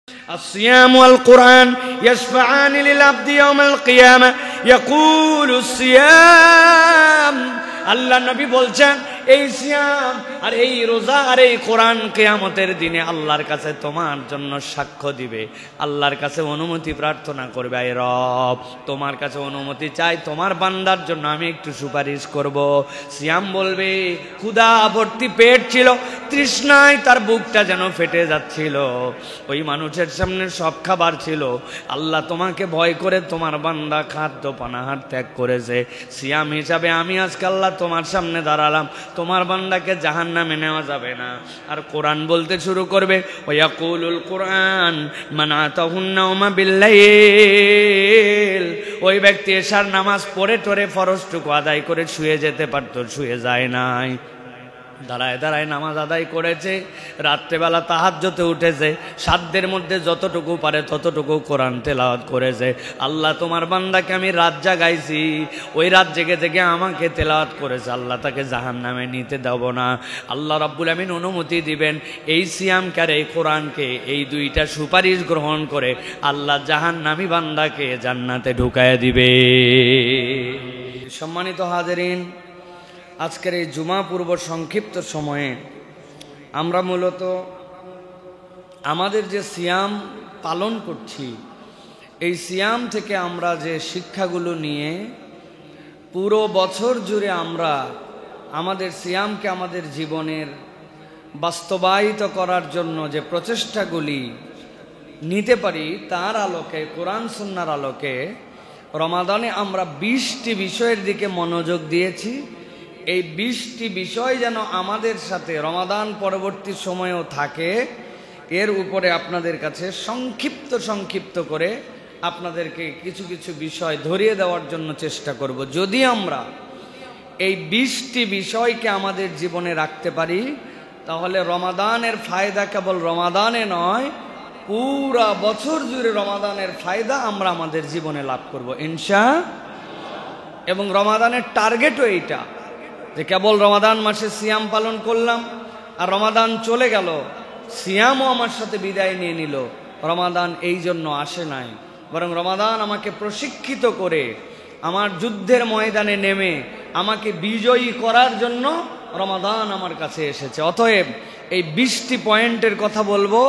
الصيام والقرآن يشفعان للعبد يوم القيامة يقول الصيام আল্লাহ নবী বলছেন এই সিয়াম আর এই রোজা আর এই কোরআন কিয়ামতের দিনে আল্লাহর কাছে তোমার জন্য সাক্ষ্য দিবে, আল্লাহর কাছে অনুমতি প্রার্থনা করবে, আয় রব তোমার কাছে অনুমতি চাই, তোমার বান্দার জন্য আমি একটু সুপারিশ করব। সিয়াম বলবে ক্ষুধা ভর্তি পেট ছিল, তৃষ্ণায় তার বুকটা যেন ফেটে যাচ্ছিল, ওই মানুষের সামনে সব খাবার ছিল, আল্লাহ তোমাকে ভয় করে তোমার বান্দা খাদ্য পানাহার ত্যাগ করেছে, সিয়াম হিসাবে আমি আজকে আল্লাহ তোমার সামনে দাঁড়ালাম, তোমার বান্দাকে জাহান্নামে নেওয়া যাবে না। আর কোরআন বলতে শুরু করবে ওয়াকুলুল কোরআন মান আতাহুন নাওমা বিল্লাইল, ওই ব্যক্তি এশার নামাজ পড়ে টরে ফরজটুকু আদায় করে শুয়ে যেতে পারতো, শুয়ে যায় নাই, দাঁড়ায় দাঁড়ায় নামাজ আদায় করেছে, রাত্রেবেলা তাহাজ্জুদে উঠেছে, সাধ্যের মধ্যে যতটুকু পারে ততটুকু কোরআন তেলাওয়াত করেছে। আল্লাহ তোমার বান্দাকে আমি রাত জাগাইছি, ওই রাত জেগে জেগে আমাকে তেলাওয়াত করেছে, আল্লাহ তাকে জাহান্নামে নিতে দেব না। আল্লাহ রাব্বুল আমিন অনুমতি দিবেন এই সিয়ামকে আর এই কোরআনকে, এই দুইটা সুপারিশ গ্রহণ করে আল্লাহ জাহান্নামী বান্দাকে জান্নাতে ঢুকায় দিবে। সম্মানিত হাজেরিন, আজকের এই জুমা পূর্ব সংক্ষিপ্ত সময়ে আমরা মূলত আমাদের যে সিয়াম পালন করছি, এই সিয়াম থেকে আমরা যে শিক্ষাগুলো নিয়ে পুরো বছর জুড়ে আমরা আমাদের সিয়ামকে আমাদের জীবনের বাস্তবায়িত করার জন্য যে প্রচেষ্টাগুলি নিতে পারি, তার আলোকে, কোরআন সুন্নাহর আলোকে রমাদানে আমরা 20টি বিষয়ের দিকে মনোযোগ দিয়েছি। এই 20টি বিষয় যেন আমাদের সাথে রমাদান পরবর্তী সময়েও থাকে, এর উপরে আপনাদের কাছে সংক্ষিপ্ত করে আপনাদেরকে কিছু কিছু বিষয় ধরিয়ে দেওয়ার জন্য চেষ্টা করব। যদি আমরা এই 20টি বিষয়কে আমাদের জীবনে রাখতে পারি, তাহলে রমাদানের ফায়দা কেবল রমাদানে নয়, পুরা বছর জুড়ে রমাদানের ফায়দা আমরা আমাদের জীবনে লাভ করব ইনশাআল্লাহ। এবং রমাদানের টার্গেটও এইটা যে কেবল রমাদান মাসে সিয়াম পালন করলাম আর রমাদান চলে গেল, সিয়ামও আমার সাথে বিদায় নিয়ে নিল, রমাদান এই জন্য আসে নাই, বরং রমাদান আমাকে প্রশিক্ষিত করে আমার যুদ্ধের ময়দানে নেমে আমাকে বিজয়ী করার জন্য রমাদান আমার কাছে এসেছে। অতএব এই 20টি পয়েন্টের কথা বলবো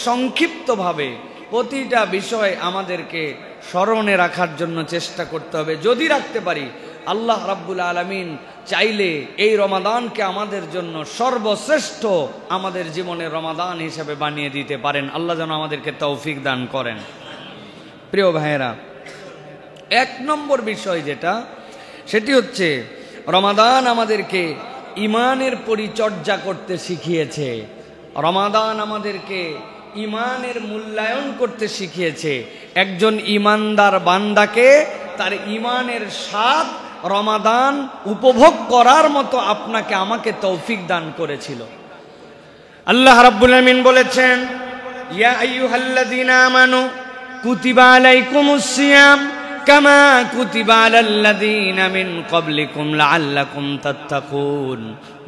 সংক্ষিপ্তভাবে, প্রতিটা বিষয় আমাদেরকে স্মরণে রাখার জন্য চেষ্টা করতে হবে। যদি রাখতে পারি, আল্লাহ রাব্বুল আলামিন চাইলে এই রমাদানকে আমাদের জন্য সর্বশ্রেষ্ঠ আমাদের জীবনের রমাদান হিসেবে বানিয়ে দিতে পারেন। আল্লাহ যেন আমাদেরকে তৌফিক দান করেন। প্রিয় ভাইয়েরা, 1 নম্বর বিষয় যেটা, সেটি হচ্ছে রমাদান আমাদেরকে ঈমানের পরিচর্যা করতে শিখিয়েছে, রমাদান আমাদেরকে ঈমানের মূল্যায়ন করতে শিখিয়েছে। একজন ঈমানদার বান্দাকে তার ঈমানের স্বাদ রমাদান উপভোগ করার মতো আপনাকে আমাকে তৌফিক দান করেছিল। আল্লাহ রাব্বুল আমিন বলেছেন, ইয়া আইয়ুহাল্লাযীনা আমানু কুতিবা আলাইকুমুস সিয়াম কামা কুতিবা আলাল্লাযীনা মিন ক্বাবলিকুম লাআল্লাকুম তাত্তাকুন।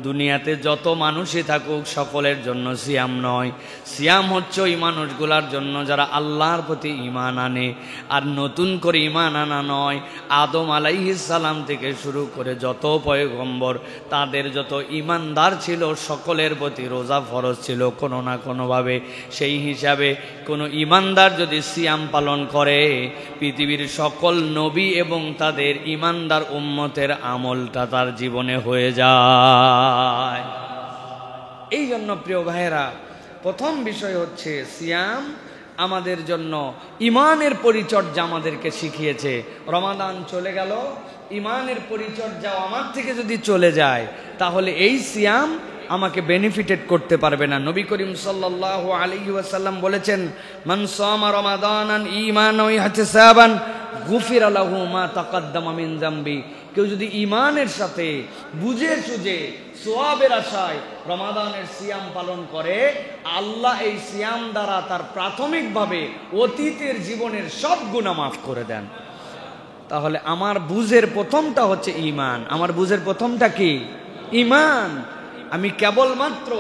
দুনিয়াতে যত মানুষই থাকুক সকলের জন্য সিয়াম নয়, সিয়াম হচ্ছে ওই মানুষগুলার জন্য যারা আল্লাহর প্রতি ঈমান আনে। আর নতুন করে ঈমান আনা নয়, আদম আলাইহিস সালাম থেকে শুরু করে যত পয়গম্বর তাদের যত ঈমানদার ছিল সকলের প্রতি রোজা ফরজ ছিল কোনো না কোনোভাবে। সেই হিসাবে কোনো ঈমানদার যদি সিয়াম পালন করে, পৃথিবীর সকল নবী এবং তাদের ঈমানদার উম্মতের আমলটা তার জীবনে হয়ে যায়। এই জন্য প্রিয় ভাইয়েরা, প্রথম বিষয় হচ্ছে সিয়াম আমাদের জন্য ঈমানের পরিচর্যা আমাদেরকে শিখিয়েছে। রমাদান চলে গেল, ঈমানের পরিচর্যা আমার থেকে যদি চলে যায়, তাহলে এই সিয়াম আমাকে বেনিফিটেড করতে পারবে না। নবী করিম সাল্লাল্লাহু আলাইহি ওয়াসাল্লাম বলেছেন, মান সামা রমাদানান ঈমানান ওয়া ইহতিসাবান গুফিরা লাহু মা তাকাদ্দামা মিন যামবি। কেউ যদি ঈমানের সাথে বুঝে সুঝে সওয়াবের আশায় রমাদানের সিয়াম পালন করে, আল্লাহ এই সিয়াম দ্বারা তার প্রাথমিকভাবে অতীতের জীবনের সব গুনাহ মাফ করে দেন। তাহলে আমার বুঝের প্রথমটা হচ্ছে ঈমান। আমার বুঝের প্রথমটা কি? ঈমান। আমি কেবলমাত্র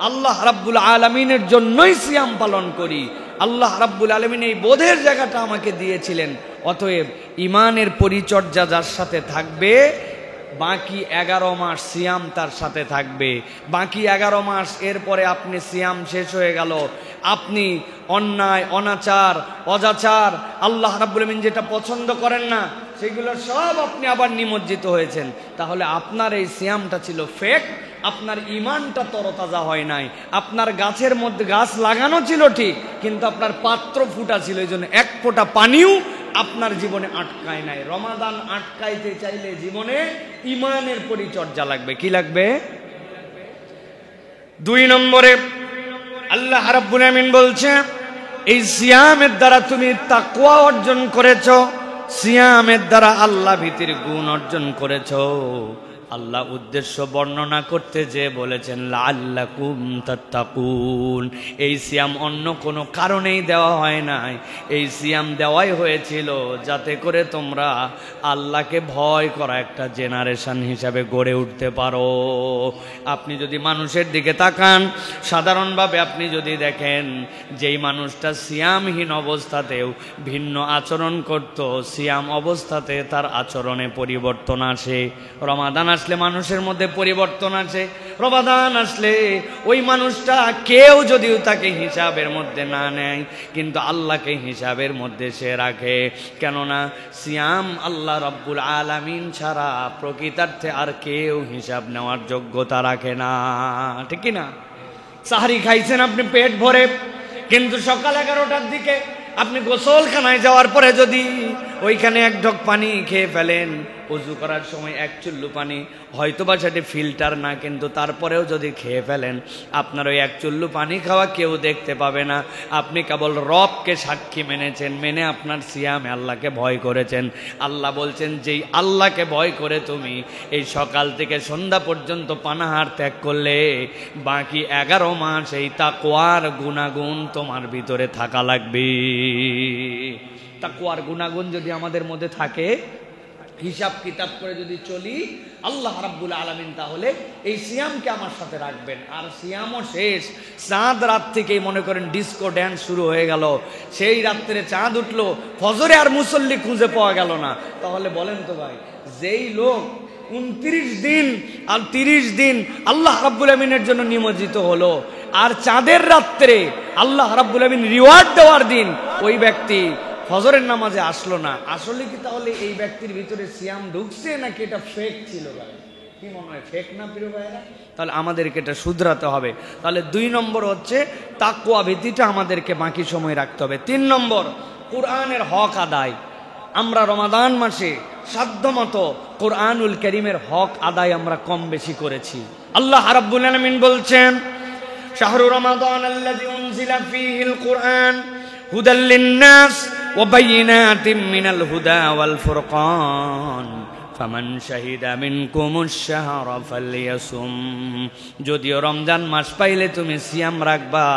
আল্লাহ রাব্বুল আলামিনের জন্যই সিয়াম পালন করি, আল্লাহ রাব্বুল আলামিন এই বোধের জায়গাটা আমাকে দিয়েছিলেন। অতএব ইমানের পরিচর্যা যার সাথে থাকবে, বাকি 11 মাস সিয়াম তার সাথে থাকবে। বাকি 11 মাস এরপরে আপনি সিয়াম শেষ হয়ে গেল, আপনি অন্যায়, অনাচার, অজাচার, আল্লাহ রাব্বুল আলামিন যেটা পছন্দ করেন না সেগুলো সব আপনি আবার নিমজ্জিত হয়েছেন। তাহলে আপনার এই সিয়ামটা ছিল ফেক, আপনার ইমানটা তরতাজা হয় নাই। আপনার গাছের মধ্যে গাছ লাগানো ছিল ঠিক, কিন্তু আপনার পাত্র ফুটা ছিল, এই জন্য এক ফোঁটা পানিও আপনার জীবনে আটকায় নাই। রমাদান আটকাইতে চাইলে জীবনে ইমানের পরিচর্যা লাগবে। কি লাগবে? 2 নম্বরে আল্লাহ রাব্বুল আমিন বলছে, এই সিয়ামের দ্বারা তুমি তাকওয়া অর্জন করেছো, সিয়ামের দ্বারা আল্লাহ ভীতির গুণ অর্জন করেছো। আল্লাহ উদ্দেশ্য বর্ণনা করতে যে বলেছেন লাআল্লাকুম তাত্তাকুন। এই সিয়াম অন্য কোনো কারণেই দেওয়া হয় নাই, এই সিয়াম দেওয়াই হয়েছিল যাতে করে তোমরা আল্লাহকে ভয় করা একটা জেনারেশন হিসাবে গড়ে উঠতে পারো। আপনি যদি মানুষের দিকে তাকান, সাধারণভাবে আপনি যদি দেখেন যেই মানুষটা সিয়ামহীন অবস্থাতেও ভিন্ন আচরণ করত, সিয়াম অবস্থাতে তার আচরণে পরিবর্তন আসে। রমাদান আসলে মানুষের মধ্যে পরিবর্তন আছে। রমাদান আসলে ওই মানুষটা কেউ যদিও তাকে হিসাবের মধ্যে না নেয়, কিন্তু আল্লাহকে হিসাবের মধ্যে সে রাখে। কেননা সিয়াম আল্লাহ রাব্বুল আলামিন ছাড়া প্রকৃতার্থে আর কেউ হিসাব নেওয়ার যোগ্যতা রাখে না, ঠিক কি না? সাহরি খাইছেন আপনি পেট ভরে, কিন্তু সকাল 11টার দিকে আপনি গোসলখানায় যাওয়ার পরে যদি ওইখানে 1 ঢোক পানি খেয়ে ফেলেন, ওযু করার সময় 1 চুল্লু পানি, হয়তোবা সেটি ফিল্টার না, কিন্তু তারপরেও যদি খেয়ে ফেলেন, আপনার ওই 1 চুল্লু পানি খাওয়া কেউ দেখতে পাবে না। আপনি কেবল রবকে সাক্ষী মেনেছেন, মেনে আপনার সিয়ামে আল্লাহকে ভয় করেছেন। আল্লাহ বলছেন, যেই আল্লাহকে ভয় করে তুমি এই সকাল থেকে সন্ধ্যা পর্যন্ত পানাহার ত্যাগ করলে, বাকি 11 মাস এই তাকওয়ার গুণাগুণ তোমার ভিতরে থাকা লাগবে। তাকওয়ার গুণাগুণ যদি আমাদের মধ্যে থাকে, হিসাব কিতাব করে যদি চলি, আল্লাহ রাব্বুল আলামিন তাহলে এই সিয়ামকে আমার সাথে রাখবেন। আর সিয়ামও শেষ, চাঁদ রাত থেকেই মনে করেন ডিস্কো ড্যান্স শুরু হয়ে গেল, সেই রাত্রে চাঁদ উঠলো, ফজরে আর মুসল্লি খুঁজে পাওয়া গেল না। তাহলে বলেন তো ভাই, যেই লোক 29 দিন আর 30 দিন আল্লাহ রাব্বুল আমিনের জন্য নিমজ্জিত হলো, আর চাঁদের রাত্রে আল্লাহ রাব্বুল আমিন রিওয়ার্ড দেওয়ার দিন ওই ব্যক্তি ফজরের নামাজে আসলো না, আসলে কি তাহলে এই ব্যক্তির ভিতরে সিয়াম ঢুকছে নাকি এটা ফেক ছিল? ভাই কি মনে হয়, ফেক না প্রিয় ভাইরা? তাহলে আমাদেরকে এটা শুধরাতে হবে। তাহলে 2 নম্বর হচ্ছে তাকওয়া ভীতিটা আমাদেরকে বাকি সময় রাখতে হবে। 3 নম্বর কোরআনের হক আদায়। আমরা রমাদান মাসে সাধ্যমতো কোরআনুল কারীমের হক আদায় আমরা কম বেশি করেছি। আল্লাহ রাব্বুল আলামিন বলছেন, শাহরু রমাদান আল্লাযী উনজিলা ফীহিল কুরআন হুদাল লিন-নাস ওয়া বাইয়িনাতিম মিনাল হুদা ওয়াল ফুরকান ফামান শাহিদা মিনকুমুশ শাহরা ফালইয়াসুম। যদিও রমজান মাস পাইলে তুমি সিয়াম রাখবা,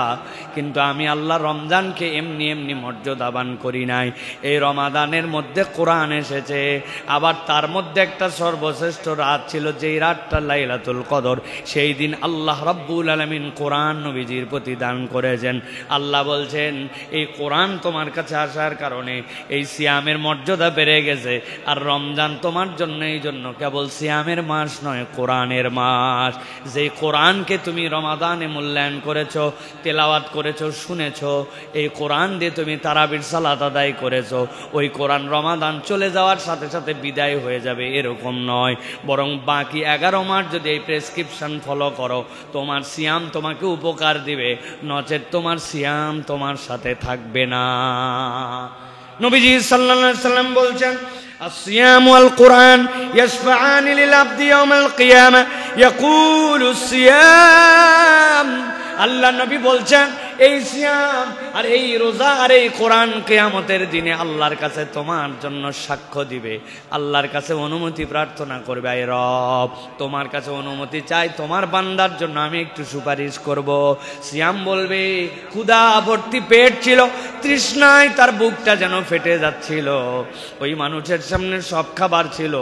কিন্তু আমি আল্লাহ রমজানকে এমনি এমনি মর্যাদাবান করি নাই। এই রমাদানের মধ্যে কোরআন এসেছে, আবার তার মধ্যে একটা সর্বশ্রেষ্ঠ রাত ছিল, যেই রাতটা লাইলাতুল কদর। সেই দিন আল্লাহ রাব্বুল আলামিন কোরআন নবীজির প্রতি দান করেছেন। আল্লাহ বলছেন, এই কোরআন তোমার কাছে আসার কারণে এই সিয়ামের মর্যাদা বেড়ে গেছে। আর রমজান তোমার জন্য এই জন্য কেবল সিয়ামের মাস নয়, কোরআনের মাস। যেই কোরআনকে তুমি রমাদানে মূল্যায়ন করেছো, তেলাওয়াত করেছো, শুনেছো, এই কোরআন দিয়ে তুমি তারাবির সালাত আদায় করেছো, ওই কোরআন রমাদান চলে যাওয়ার সাথে সাথে বিদায় হয়ে যাবে এরকম নয়, বরং বাকি 11 মাস যদি এই প্রেসক্রিপশন ফলো করো, তোমার সিয়াম তোমাকে উপকার দিবে, নচেত তোমার সিয়াম তোমার সাথে থাকবে না। নবীজি সাল্লাল্লাহু আলাইহি ওয়াসাল্লাম বলছেন, الصيام والقرآن يشفعان للعبد يوم القيامة يقول الصيام। আল্লাহ নবী বলছেন, এই সিয়াম আর এই রোজা আর এই কোরআন কিয়ামতের দিনে আল্লাহর কাছে তোমার জন্য সাক্ষ্য দিবে, আল্লাহর কাছে অনুমতি প্রার্থনা করবে, আয় রব তোমার কাছে অনুমতি চাই, তোমার বান্দার জন্য আমি একটু সুপারিশ করব। সিয়াম বলবে, ক্ষুধা ভর্তি পেট ছিল, তৃষ্ণায় তার বুকটা যেন ফেটে যাচ্ছিল। ওই মানুষের সামনে সব খাবার ছিল।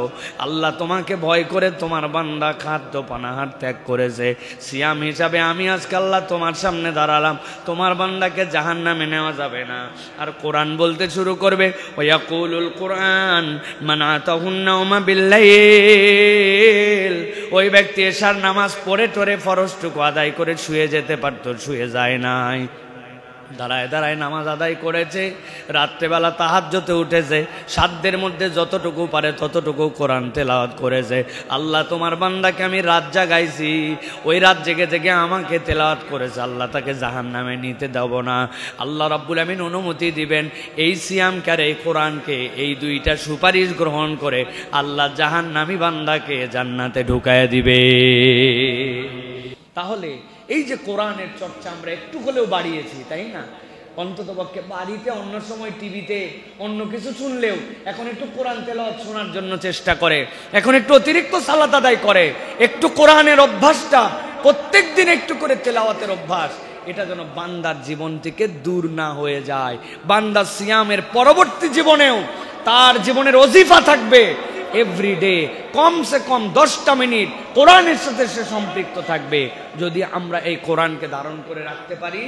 আল্লাহ তোমাকে ভয় করে তোমার বান্দা খাদ্য পানাহার ত্যাগ করেছে। সিয়াম হিসাবে আমি আজকে আল্লাহ তোমার সামনে দাঁড়ালাম, তোমার বান্দাকে জাহান্নামে নেওয়া যাবে না। আর কোরআন বলতে শুরু করবে, ওয়াকুলুল কোরআন মান আতাহুন নাওমা বিল্লাইল। ওই ব্যক্তি এশার নামাজ পড়ে টরে ফরজটুকু আদায় করে শুয়ে যেতে পারতো, শুয়ে যায় নাই। দাঁড়ায় দাঁড়ায় নামাজ আদায় করেছে, রাত্রেবেলা তাহাজ্জুদে উঠেছে, সাধ্যের মধ্যে যতটুকু পারে ততটুকু কোরআন তেলাওয়াত করেছে। আল্লাহ তোমার বান্দাকে আমি রাত জাগাইছি, ওই রাত জেগে জেগে আমাকে তেলাওয়াত করেছে, আল্লাহ তাকে জাহান্নামে নিতে দেব না। আল্লাহ রাব্বুল আমিন অনুমতি দিবেন এই সিয়ামকে আর এই কোরআনকে, এই দুইটা সুপারিশ গ্রহণ করে আল্লাহ জাহান্নামী বান্দাকে জান্নাতে ঢুকায় দিবে। তাহলে এই যে কোরআনের চর্চা আমরা একটু হলেও বাড়িয়েছি, তাই না? অন্ততপক্ষে বাড়িতে অন্য সময় টিভিতে অন্য কিছু শুনলেও এখন একটু কোরআন তেলাওয়াত শোনার জন্য চেষ্টা করে, এখন একটু অতিরিক্ত সালাত আদায় করে, একটু কোরআনের অভ্যাসটা প্রত্যেক দিন একটু করে তেলাওয়াতের অভ্যাস, এটা যেন বান্দার জীবন থেকে দূর না হয়ে যায়। বান্দা সিয়ামের পরবর্তী জীবনেও তার জীবনের ওজিফা থাকবে এভরিডে কমসে কম 10টা মিনিট কোরআনের সাথে সে সম্পৃক্ত থাকবে। যদি আমরা এই কোরআনকে ধারণ করে রাখতে পারি,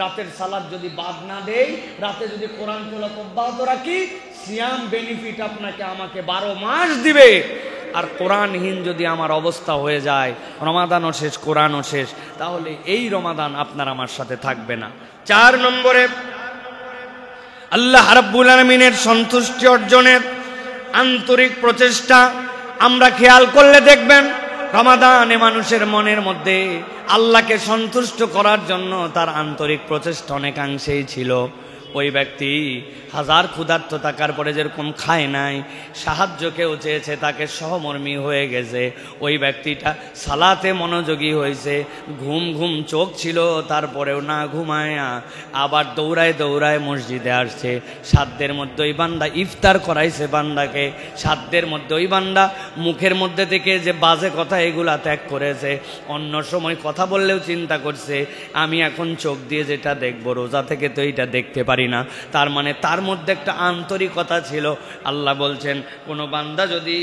রাতের সালাত যদি বাদ না দেই, রাতে যদি কোরআন তেলাওয়াত অব্যাহত রাখি, সিয়াম বেনিফিট আপনাকে আমাকে 12 মাস দিবে। আর কোরআনহীন যদি আমার অবস্থা হয়ে যায়, রমাদানও শেষ কোরআনও শেষ, তাহলে এই রমাদান আপনার আমার সাথে থাকবে না। 4 নম্বরে আল্লাহ রাব্বুল আলামিনের সন্তুষ্টি অর্জনের আন্তরিক প্রচেষ্টা আমরা খেয়াল করলে দেখবেন, রমাদানে মানুষের মনের মধ্যে আল্লাহকে সন্তুষ্ট করার জন্য তার আন্তরিক প্রচেষ্টা অনেকাংশেই ছিল। ওই ব্যক্তি হাজার ক্ষুধার্ত থাকার পরে যেরকম খায় নাই, সাহায্য কেউ চেয়েছে তাকে সহমর্মী হয়ে গেছে, ওই ব্যক্তিটা সালাতে মনোযোগী হয়েছে, ঘুম ঘুম চোখ ছিল তারপরেও না ঘুমায়া আবার দৌড়ায় দৌড়ায় মসজিদে আসছে। সাধ্যের মধ্যে ওই বান্দা ইফতার করাইছে বান্দাকে, সাধ্যের মধ্যে ওই বান্দা মুখের মধ্যে থেকে যে বাজে কথা এগুলা ত্যাগ করেছে। অন্য সময় কথা বললেও চিন্তা করছে আমি এখন চোখ দিয়ে যেটা দেখবো, রোজা থেকে তো এইটা দেখতে পারি না। তার মানে তার মধ্যে একটা আন্তরিকতা ছিল। আল্লাহ বলছেন কোনো বান্দা যদি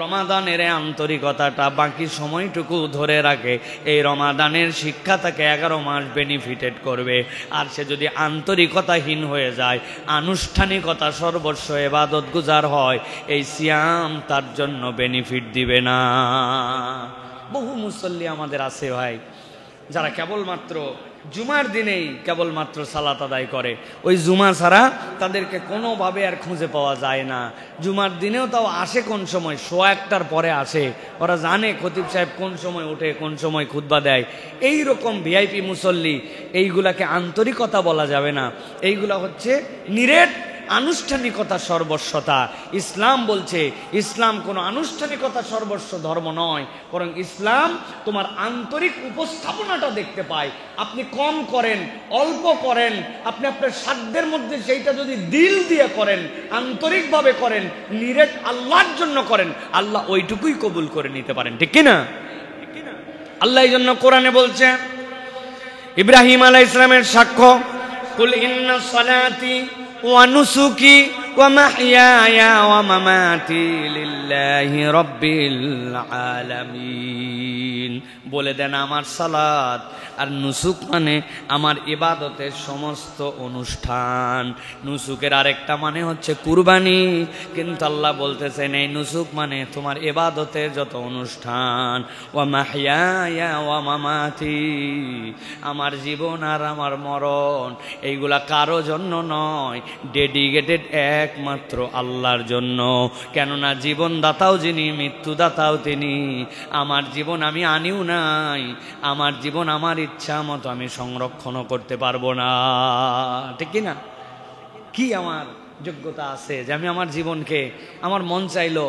রমাদানের আন্তরিকতাটা বাকি সময়টুকু ধরে রাখে, এই রমাদানের শিক্ষা তাকে 11 মাস বেনিফিটেড করবে। আর সে যদি আন্তরিকতাহীন হয়ে যায়, আনুষ্ঠানিকতা সর্বস্ব ইবাদত গুজার হয়, এই সিয়াম তার জন্য বেনিফিট দিবে না। বহু মুসল্লি আমাদের আছে ভাই, যারা কেবলমাত্র জুমার দিনেই কেবলমাত্র সালাত আদায় করে, ওই জুমা ছাড়া তাদেরকে কোনোভাবে আর খুঁজে পাওয়া যায় না। জুমার দিনেও তাও আসে কোন সময়, 1:15টার পরে আসে। ওরা জানে খতিব সাহেব কোন সময় ওঠে, কোন সময় খুতবা দেয়। এই রকম ভিআইপি মুসল্লি, এইগুলাকে আন্তরিকতা বলা যাবে না, এইগুলা হচ্ছে নিরেট আনুষ্ঠানিকতা সর্বস্বতা। ইসলাম বলছে ইসলাম কোনো আনুষ্ঠানিকতা সর্বস্ব ধর্ম নয়, বরং ইসলাম তোমার আন্তরিক উপস্থাপনাটা দেখতে পায়। আপনি কম করেন, অল্প করেন, আপনি আপনার সাধ্যের মধ্যে সেইটা যদি দিল দিয়ে করেন, আন্তরিকভাবে করেন, নিরেট আল্লাহর জন্য করেন, আল্লাহ ওইটুকুই কবুল করে নিতে পারেন, ঠিক কিনা? আল্লাহ এই জন্য কোরআনে বলছে, ইব্রাহিম আলাইহিস সালামের সাক্ষ্য, কুল ইন্না সালাতি ওয়া নুসুকি ওয়া মাহইয়ায়া ওয়া মামাতি লিল্লাহি রাব্বিল আলামিন। বলে দেন আমার সালাত আর নুসুক মানে আমার ইবাদতের সমস্ত অনুষ্ঠান। নুসুকের আরেকটা মানে হচ্ছে কুরবানি, কিন্তু আল্লাহ বলতেছেন এই নুসুক মানে তোমার ইবাদতের যত অনুষ্ঠান। ওয়া মাহইয়ায়া ওয়া মামাতি, আমার জীবন আর আমার মরণ এইগুলা কারো জন্য নয়, ডেডিকেটেড একমাত্র আল্লাহর জন্য। কেননা জীবনদাতাও যিনি, মৃত্যুদাতাও তিনি। আমার জীবন আমি আনিও নাই, আমার জীবন আমার ইচ্ছা মতো আমি সংরক্ষণও করতে পারবো না, ঠিক কিনা? কি আমার যোগ্যতা আছে যে আমি আমার জীবনকে, আমার মন চাইলো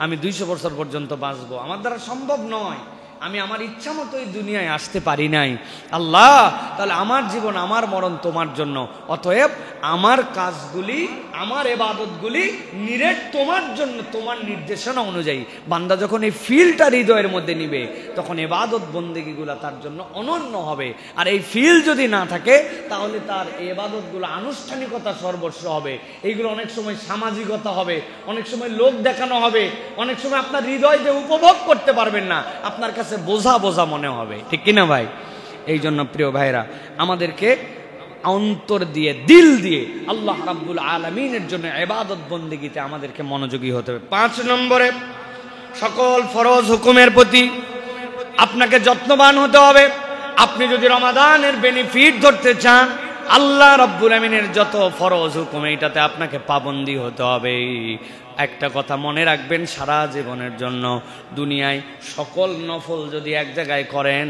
আমি 200 বছর পর্যন্ত বাঁচবো? আমার দ্বারা সম্ভব নয়। আমি আমার ইচ্ছা মতো এই দুনিয়ায় আসতে পারি নাই। আল্লাহ, তাহলে আমার জীবন আমার মরণ তোমার জন্য, অতএব আমার কাজগুলি আমার ইবাদতগুলি নিরেট তোমার জন্য, তোমার নির্দেশনা অনুযায়ী। বান্দা যখন এই ফিলটা হৃদয়ের মধ্যে নিবে তখন ইবাদত বন্দেগীগুলো তার জন্য অনন্য হবে। আর এই ফিল যদি না থাকে তাহলে তার এই ইবাদতগুলো আনুষ্ঠানিকতা সর্বস্ব হবে। এইগুলো অনেক সময় সামাজিকতা হবে, অনেক সময় লোক দেখানো হবে, অনেক সময় আপনার হৃদয় যে উপভোগ করতে পারবেন না, আপনার কাছে বোঝা বোঝা মনে হবে, ঠিক কিনা ভাই? এই জন্য প্রিয় ভাইরা, আমাদেরকে অন্তর দিয়ে, দিল দিয়ে আল্লাহ রাব্বুল আলামিনের জন্য ইবাদত বন্দেগীতে আমাদেরকে মনোযোগী হতে হবে। 5 নম্বরে, সকল ফরজ হুকুমের প্রতি আপনাকে যত্নবান হতে হবে। আপনি যদি রমাদানের বেনিফিট ধরতে চান, আল্লাহ রাব্বুল আলামিনের যত ফরজ হুকুম এইটাতে আপনাকে পাবন্দী হতে হবে। একটা কথা মনে রাখবেন সারা জীবনের জন্য, দুনিয়ায় সকল নফল যদি এক জায়গায় করেন,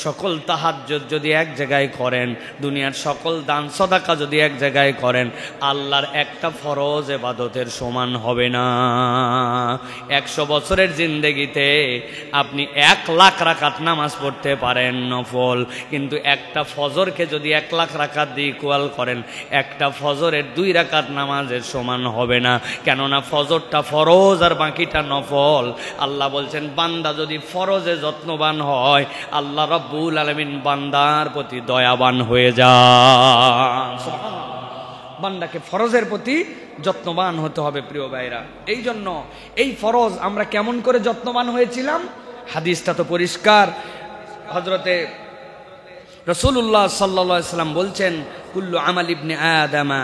সকল তাহাজ্জুদ যদি এক জায়গায় করেন, দুনিয়ার সকল দান সদাকা যদি এক জায়গায় করেন, আল্লাহর একটা ফরজ ইবাদতের সমান হবে না। 100 বছরের জিন্দেগিতে আপনি 1 লাখ রাকাত নামাজ পড়তে পারেন নফল, কিন্তু একটা ফজরকে যদি 1 লাখ রাকাত দিয়ে ইকুয়াল করেন, একটা ফজরের 2 রাকাত নামাজের সমান হবে না। কেননা ফজরটা ফরজ আর বাকিটা নফল। আল্লাহ বলছেন বান্দা যদি ফরজে যত্নবান হয়, আল্লাহ রাব্বুল আলামিন বান্দার প্রতি দয়াবান হয়ে যান। বান্দাকে ফরজের প্রতি যত্নবান হতে হবে প্রিয় ভাইরা। এই জন্য এই ফরজ আমরা কেমন করে যত্নবান হয়েছিলাম, হাদিসটা তো পরিষ্কার। হযরতে রাসূলুল্লাহ সাল্লাল্লাহু আলাইহি ওয়াসাল্লাম বলছেন, কুল্লু আমাল ইবনে আদামা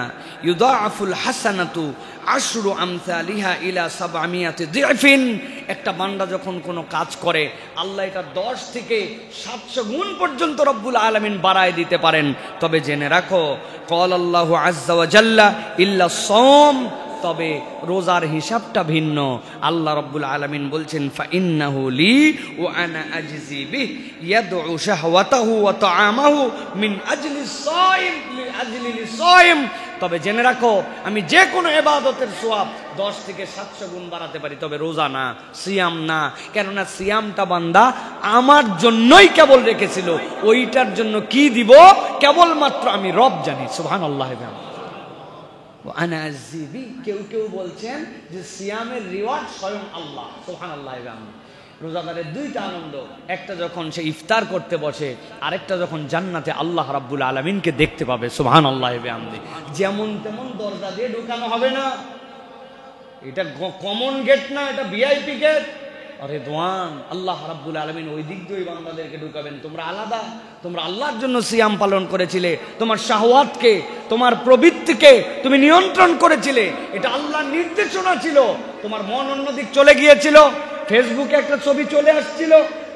ইউদাআফুল হাসানাতু আশরু আমসালিহা ইলা 700 দিফিন। একটা বান্দা যখন কোনো কাজ করে, আল্লাহ এটা 10 থেকে 700 গুণ পর্যন্ত রব্বুল আলামিন বাড়ায় দিতে পারেন। তবে জেনে রাখো, ক্বালাল্লাহু আযজা ওয়া জাল্লা ইল্লা সাওম, তবে রোজার হিসাবটা ভিন্ন। আল্লাহ রাব্বুল আলামিন বলছেন, ফা ইন্নাহু লি ওয়া আনা আজজি বিহি ইয়াদউ শাহওয়াতাহু ওয়া তাআমাহু মিন আজলি সাইম লিআজলি লিসাইম। তবে জেনে রাখো, আমি যে কোনো ইবাদতের সওয়াব 10 থেকে 700 গুণ বাড়াতে পারি, তবে রোজা না, সিয়াম না। কেননা সিয়ামটা বান্দা আমার জন্যই কেবল রেখেছিল, ওইটার জন্য কি দিব কেবলমাত্র আমি রব জানি। সুবহানাল্লাহ। কেউ কেউ বলছেন যে সিয়ামের রিওয়ার্ড স্বয়ং আল্লাহ। সুবহানাল্লাহ। রোজাদারের 2টা আনন্দ, একটা যখন সে ইফতার করতে বসে, আরেকটা যখন জান্নাতে আল্লাহ রাব্বুল আলামিনকে দেখতে পাবে। সুবহানাল্লাহ। যেমন তেমন দরজা দিয়ে ঢোকানো হবে না, এটা কমন গেট না, এটা ভিআইপি গেট। আরে দোয়ান আল্লাহ রাব্বুল আলামিন ওই দিক দিয়ে বান্দাদেরকে ঢুকাবেন। তোমরা আলাদা, তোমরা আল্লাহর জন্য সিয়াম পালন করেছিলে, তোমার শাহওয়াতকে, তোমার প্রবৃত্তিকে তুমি নিয়ন্ত্রণ করেছিলে, এটা আল্লাহর নির্দেশনা ছিল। তোমার মন অন্যদিক চলে গিয়েছিল, ফেসবুকে একটা ছবি চলে আসছিল,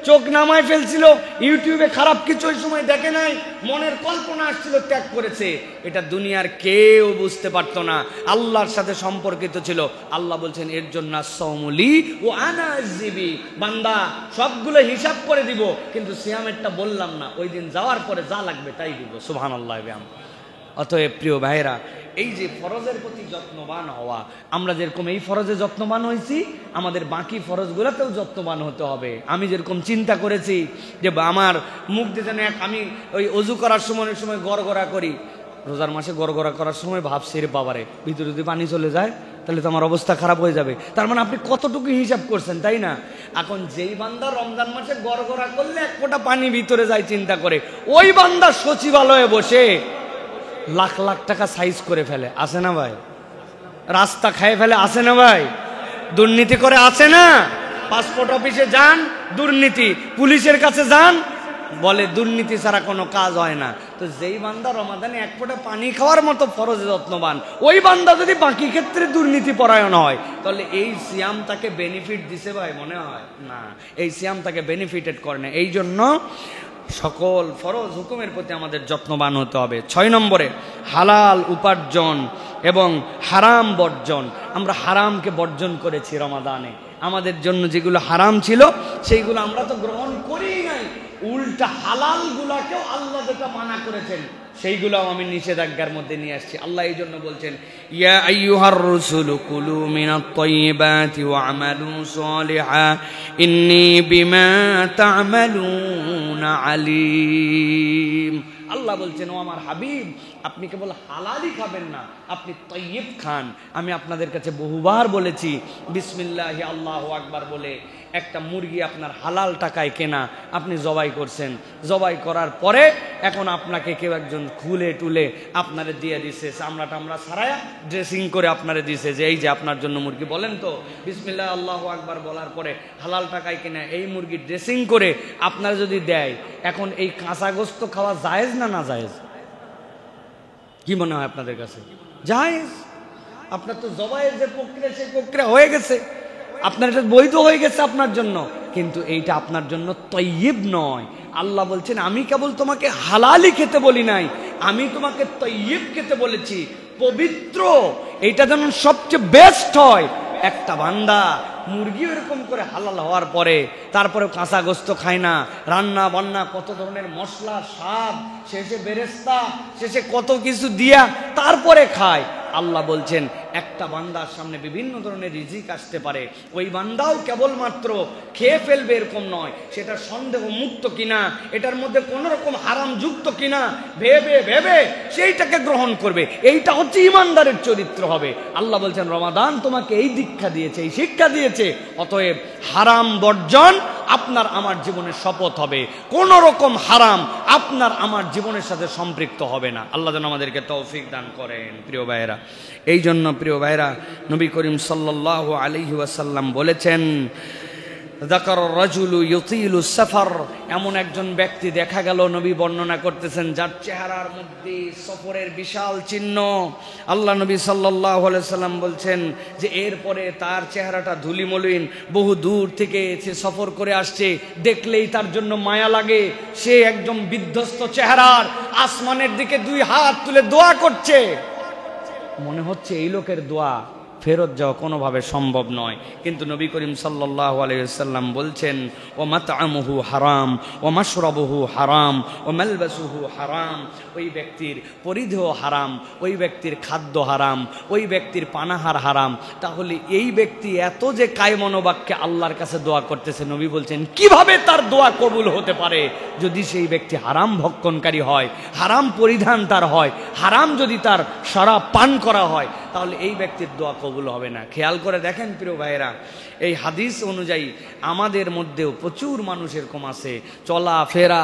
চোখ নামায় ফেলছিল, ইউটিউবে খারাপ কিছু ওই সময় দেখে নাই, মনের কল্পনা আসছিল, ত্যাগ করেছে। এটা দুনিয়ার কেউ বুঝতে পারতো না, আল্লাহর সাথে সম্পর্কিত ছিল। আল্লাহ বলছেন এর জন্য সাওমুলি ও আনা আযজিবি, বান্দা সবগুলো হিসাব করে দিব, কিন্তু সিয়ামেরটা বললাম না, ওই দিন যাওয়ার পরে যা লাগবে তাই দিব। সুবহানাল্লাহ। অতএব প্রিয় ভাইরা, এই যে ফরজের প্রতি যত্নবান হওয়া, আমরা যেরকম এই ফরজে যত্নবান হয়েছি, আমাদের বাকি ফরজগুলোতেও যত্নবান হতে হবে। আমি যেরকম চিন্তা করেছি যে আমার মুখ দিয়ে যেন আমি ওই অজু করার সময় অনেক সময় গড়গড়া করি, রোজার মাসে গড়গড়া করার সময় ভাবছি রে বাবারে ভিতরে যদি পানি চলে যায় তাহলে তো আমার অবস্থা খারাপ হয়ে যাবে। তার মানে আপনি কতটুকু হিসাব করছেন, তাই না? এখন যেই বান্দা রমজান মাসে গড়গড়া করলে 1 ফোঁটা পানি ভিতরে যায় চিন্তা করে, ওই বান্দা সচিবালয়ে বসে লাখ লাখ টাকা সাইজ করে ফেলে, আছে না ভাই? রাস্তা খায় ফেলে, আছে না ভাই? দুর্নীতি করে, আছে না? পাসপোর্ট অফিসে যান, দুর্নীতি। পুলিশের কাছে যান, বলে দুর্নীতি ছাড়া কোনো কাজ হয় না। তো যেই বান্দা রমাদানে 1 ফোঁটা পানি খাওয়ার মতো ফরজে যত্নবান, ওই বান্দা যদি বাকি ক্ষেত্রে দুর্নীতি পরায়ণ হয়, তাহলে এই সিয়াম তাকে বেনিফিট দিছে ভাই? মনে হয় না, এই সিয়াম তাকে বেনিফিটেড করে না। এই জন্য সকল ফরজ হুকুমের প্রতি আমাদের যত্নবান হতে হবে। 6 নম্বরে, হালাল উপার্জন এবং হারাম বর্জন। আমরা হারামকে বর্জন করেছি রমাদানে। আমাদের জন্য যেগুলো হারাম ছিল সেইগুলো আমরা তো গ্রহণ করিই নাই, উল্টা হালাল গুলাকেও আল্লাহ যেটা মানা করেছেন সেইগুলোও আমি নিষেধাজ্ঞার মধ্যে নিয়ে আসছি। আল্লাহ এই জন্য বলছেন, ইয়া আইয়ুহার রাসূলু কুলু মিনাত তাইয়্যিবাতি ওয়া আমালু সালিহা ইন্নী বিমা তা'মালুনা আলীম। আল্লাহ বলছেন, ও আমার হাবিব, আপনি কেবল হালালই খাবেন না, আপনি তৈয়ব খান। আমি আপনাদের কাছে বহুবার বলেছি, বিসমিল্লাহি আল্লাহু আকবার বলে একটা মুরগি আপনার হালাল টাকায় কেনা, আপনি জবাই করছেন, জবাই করার পরে এখন আপনাকে কেউ একজন খুলে টুলে আপনারে দিয়ে দিছে, চামড়া টামড়া ছাড়ায়া ড্রেসিং করে আপনারে দিছে যে এই যে আপনার জন্য মুরগি, বলেন তো বিসমিল্লাহ আল্লাহু আকবার বলার পরে হালাল টাকায় কেনা এই মুরগি ড্রেসিং করে আপনারা যদি দেয়, এখন এই কাঁচা গোস্ত খাওয়া জায়েজ না না জায়েজ? কি মনে হয় আপনাদের কাছে? জায়েজ। আপনার তো জবাইয়ের যে প্রক্রিয়া সেই প্রক্রিয়া হয়ে গেছে, আপনার এটা বৈধ হয়ে গেছে আপনার জন্য, কিন্তু এইটা আপনার জন্য তৈয়ব নয়। আল্লাহ বলছেন আমি কেবল তোমাকে হালালই খেতে বলি নাই, আমি তোমাকে তৈয়ব খেতে বলেছি, পবিত্র। এইটা যেন সবচেয়ে বেস্ট হয়। একটা বান্দা মুরগি এরকম করে হালাল হওয়ার পরে তারপরে কাঁচা গোস্ত খায় না, রান্না বান্না কত ধরনের মশলা স্বাদ, শেষে বেরেস্তা, শেষে কত কিছু দিয়া তারপরে খায়। আল্লাহ বলছেন একটা বান্দার সামনে বিভিন্ন ধরনের রিজিক আসতে পারে, ওই বান্দাও কেবলমাত্র খেয়ে ফেলবে এরকম নয়, সেটা সন্দেহ মুক্ত কিনা, এটার মধ্যে কোন রকম হারাম যুক্ত কিনা ভেবে ভেবে সেইটাকে গ্রহণ করবে। এইটা হচ্ছে ইমানদারের চরিত্র হবে। আল্লাহ বলছেন রমাদান তোমাকে এই দীক্ষা দিয়েছে, এই শিক্ষা দিয়েছে, অতএব হারাম বর্জন আপনার আমার জীবনের শপথ হবে, কোন রকম হারাম আপনার আমার জীবনের সাথে সম্পৃক্ত হবে না। আল্লাহ যেন আমাদেরকে তৌফিক দান করেন। প্রিয় ভাইয়েরা, এই জন্য প্রিয় ভাইয়েরা, নবী করিম সাল্লাল্লাহু আলাইহি ওয়াসাল্লাম বলেছেন যাকার রাজুলু ইউতিলু সফর, এমন একজন ব্যক্তি দেখা গেল, নবী বর্ণনা করতেছেন, যার চেহারার মধ্যে সফরের বিশাল চিহ্ন। আল্লাহ নবী সাল্লাল্লাহু আলাইহি সাল্লাম বলছেন যে এরপরে তার চেহারাটা ধুলিমলিন, বহু দূর থেকে সে সফর করে আসছে, দেখলেই তার জন্য মায়া লাগে। সে একদম বিধ্বস্ত চেহারার, আসমানের দিকে দুই হাত তুলে দোয়া করছে, মনে হচ্ছে এই লোকের দোয়া ফেরত যাওয়া কোনোভাবে সম্ভব নয়। কিন্তু নবী করিম সাল্লাল্লাহু আলাইহি ওয়াসাল্লাম বলছেন ও মাতআমুহু হারাম ও মাশরাবুহু হারাম ও মালবাসুহু হারাম, ওই ব্যক্তির পরিধেয় হারাম, ওই ব্যক্তির খাদ্য হারাম, ওই ব্যক্তির পানাহার হারাম। তাহলে এই ব্যক্তি এত যে কায়মনোবাক্যে আল্লাহর কাছে দোয়া করতেছে, নবী বলছেন কিভাবে তার দোয়া কবুল হতে পারে যদি সেই ব্যক্তি হারাম ভক্ষণকারী হয়, হারাম পরিধান তার হয়, হারাম যদি তার শরাব পান করা হয়, তাহলে এই ব্যক্তির দোয়া কবুল হবে না। খেয়াল করে দেখেন প্রিয় ভাইয়েরা, এই হাদিস অনুযায়ী আমাদের মধ্যেও প্রচুর মানুষ এরকম আছে, চলাফেরা,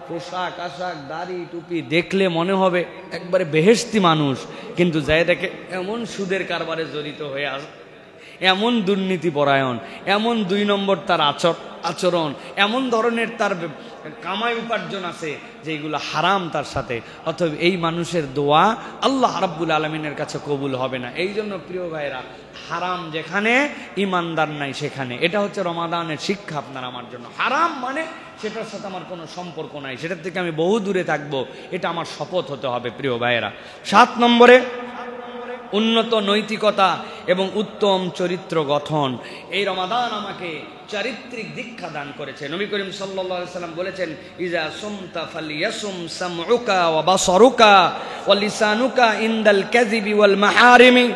পোশাক আশাক, দাড়ি টুপি দেখলে মনে হবে একবারে বেহেশতি মানুষ, কিন্তু যাই দেখে এমন সুদের কারবারে জড়িত হয়ে আসে, এমন দুর্নীতি পরায়ণ, এমন দুই নম্বর তার আচরণ, এমন ধরনের তার কামাই উপার্জন আছে যেগুলো হারাম তার সাথে। অতএব এই মানুষের দোয়া আল্লাহ রাব্বুল আলামিনের কাছে কবুল হবে না। এই জন্য প্রিয় ভাইরা, হারাম যেখানে ইমানদার নাই সেখানে, এটা হচ্ছে রমাদানের শিক্ষা আপনার আমার জন্য। হারাম মানে সেটার সাথে আমার কোনো সম্পর্ক নাই, সেটার থেকে আমি বহু দূরে থাকবো, এটা আমার শপথ হতে হবে প্রিয় ভাইয়েরা। 7 নম্বরে উন্নত নৈতিকতা এবং উত্তম চরিত্র গঠন। এই রমাদান আমাকে চারিত্রিক দীক্ষা দান করেছে। নবী করিম সাল্লাল্লাহু আলাইহি সাল্লাম বলেছেন ইজা সুমতা ফালিয়াসুম সামউকা ওয়া বাসারুকা ওয়া লিসানুকা ইনদাল কাযিবি ওয়াল মাহারিমি।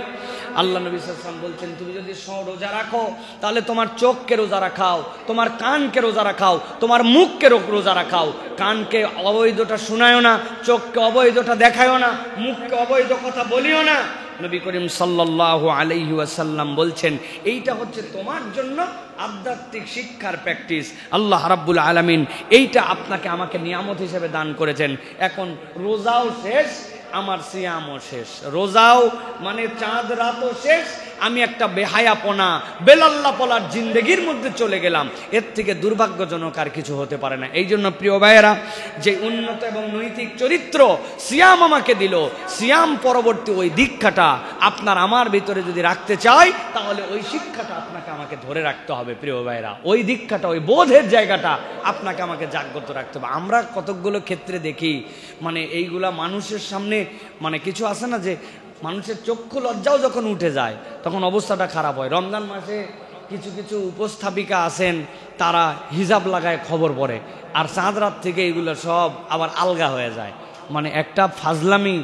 আল্লাহ নবী সাল্লাল্লাহু আলাইহি ওয়াসাল্লাম বলছেন তুমি যদি রোজা রাখো তাহলে তোমার চোখকে রোজা রাখাও, তোমার কানকে রোজা রাখাও, তোমার মুখকে রোজা রাখাও। কানকে অবৈধটা শোনায়ও না, চোখকে অবৈধটা দেখায়ও না, মুখকে অবৈধ কথা বলিও না। নবী করিম সাল্লাল্লাহু আলাইহি ওয়াসাল্লাম বলছেন এইটা হচ্ছে তোমার জন্য আধ্যাত্মিক শিক্ষার প্র্যাকটিস। আল্লাহ রাব্বুল আলামিন এইটা আপনাকে আমাকে নিয়ামত হিসেবে দান করেছেন। এখন রোজাও শেষ, আমার সিয়ামও শেষ। রোজাও মানে চাঁদ রাতও শেষ, আমি একটা বেহায়াপনা বেলাল্লাপনার জিন্দেগির মধ্যে চলে গেলাম। এর থেকে দুর্ভাগ্যজনক আর কিছু হতে পারে না। এই জন্য প্রিয় ভাইয়েরা, যে উন্নত এবং নৈতিক চরিত্র সিয়াম আমাকে দিল, সিয়াম পরবর্তী ওই দীক্ষাটা আপনার আমার ভিতরে যদি রাখতে চাই, তাহলে ওই শিক্ষাটা আপনাকে আমাকে ধরে রাখতে হবে প্রিয় ভাইয়েরা। ওই দীক্ষাটা, ওই বোধের জায়গাটা আপনাকে আমাকে জাগ্রত রাখতে হবে। আমরা কতকগুলো ক্ষেত্রে দেখি মানে এইগুলা মানুষের সামনে মানে কিছু আছে না, যে মানুষের চক্ষু লজ্জাও যখন উঠে যায় তখন অবস্থাটা খারাপ হয়। রমজান মাসে কিছু কিছু উপস্থাপিকা আছেন, তারা হিজাব লাগায় খবর পড়ে, আর চাঁদ রাত থেকে এগুলো সব আবার আলগা হয়ে যায়। মানে একটা ফাজলামি,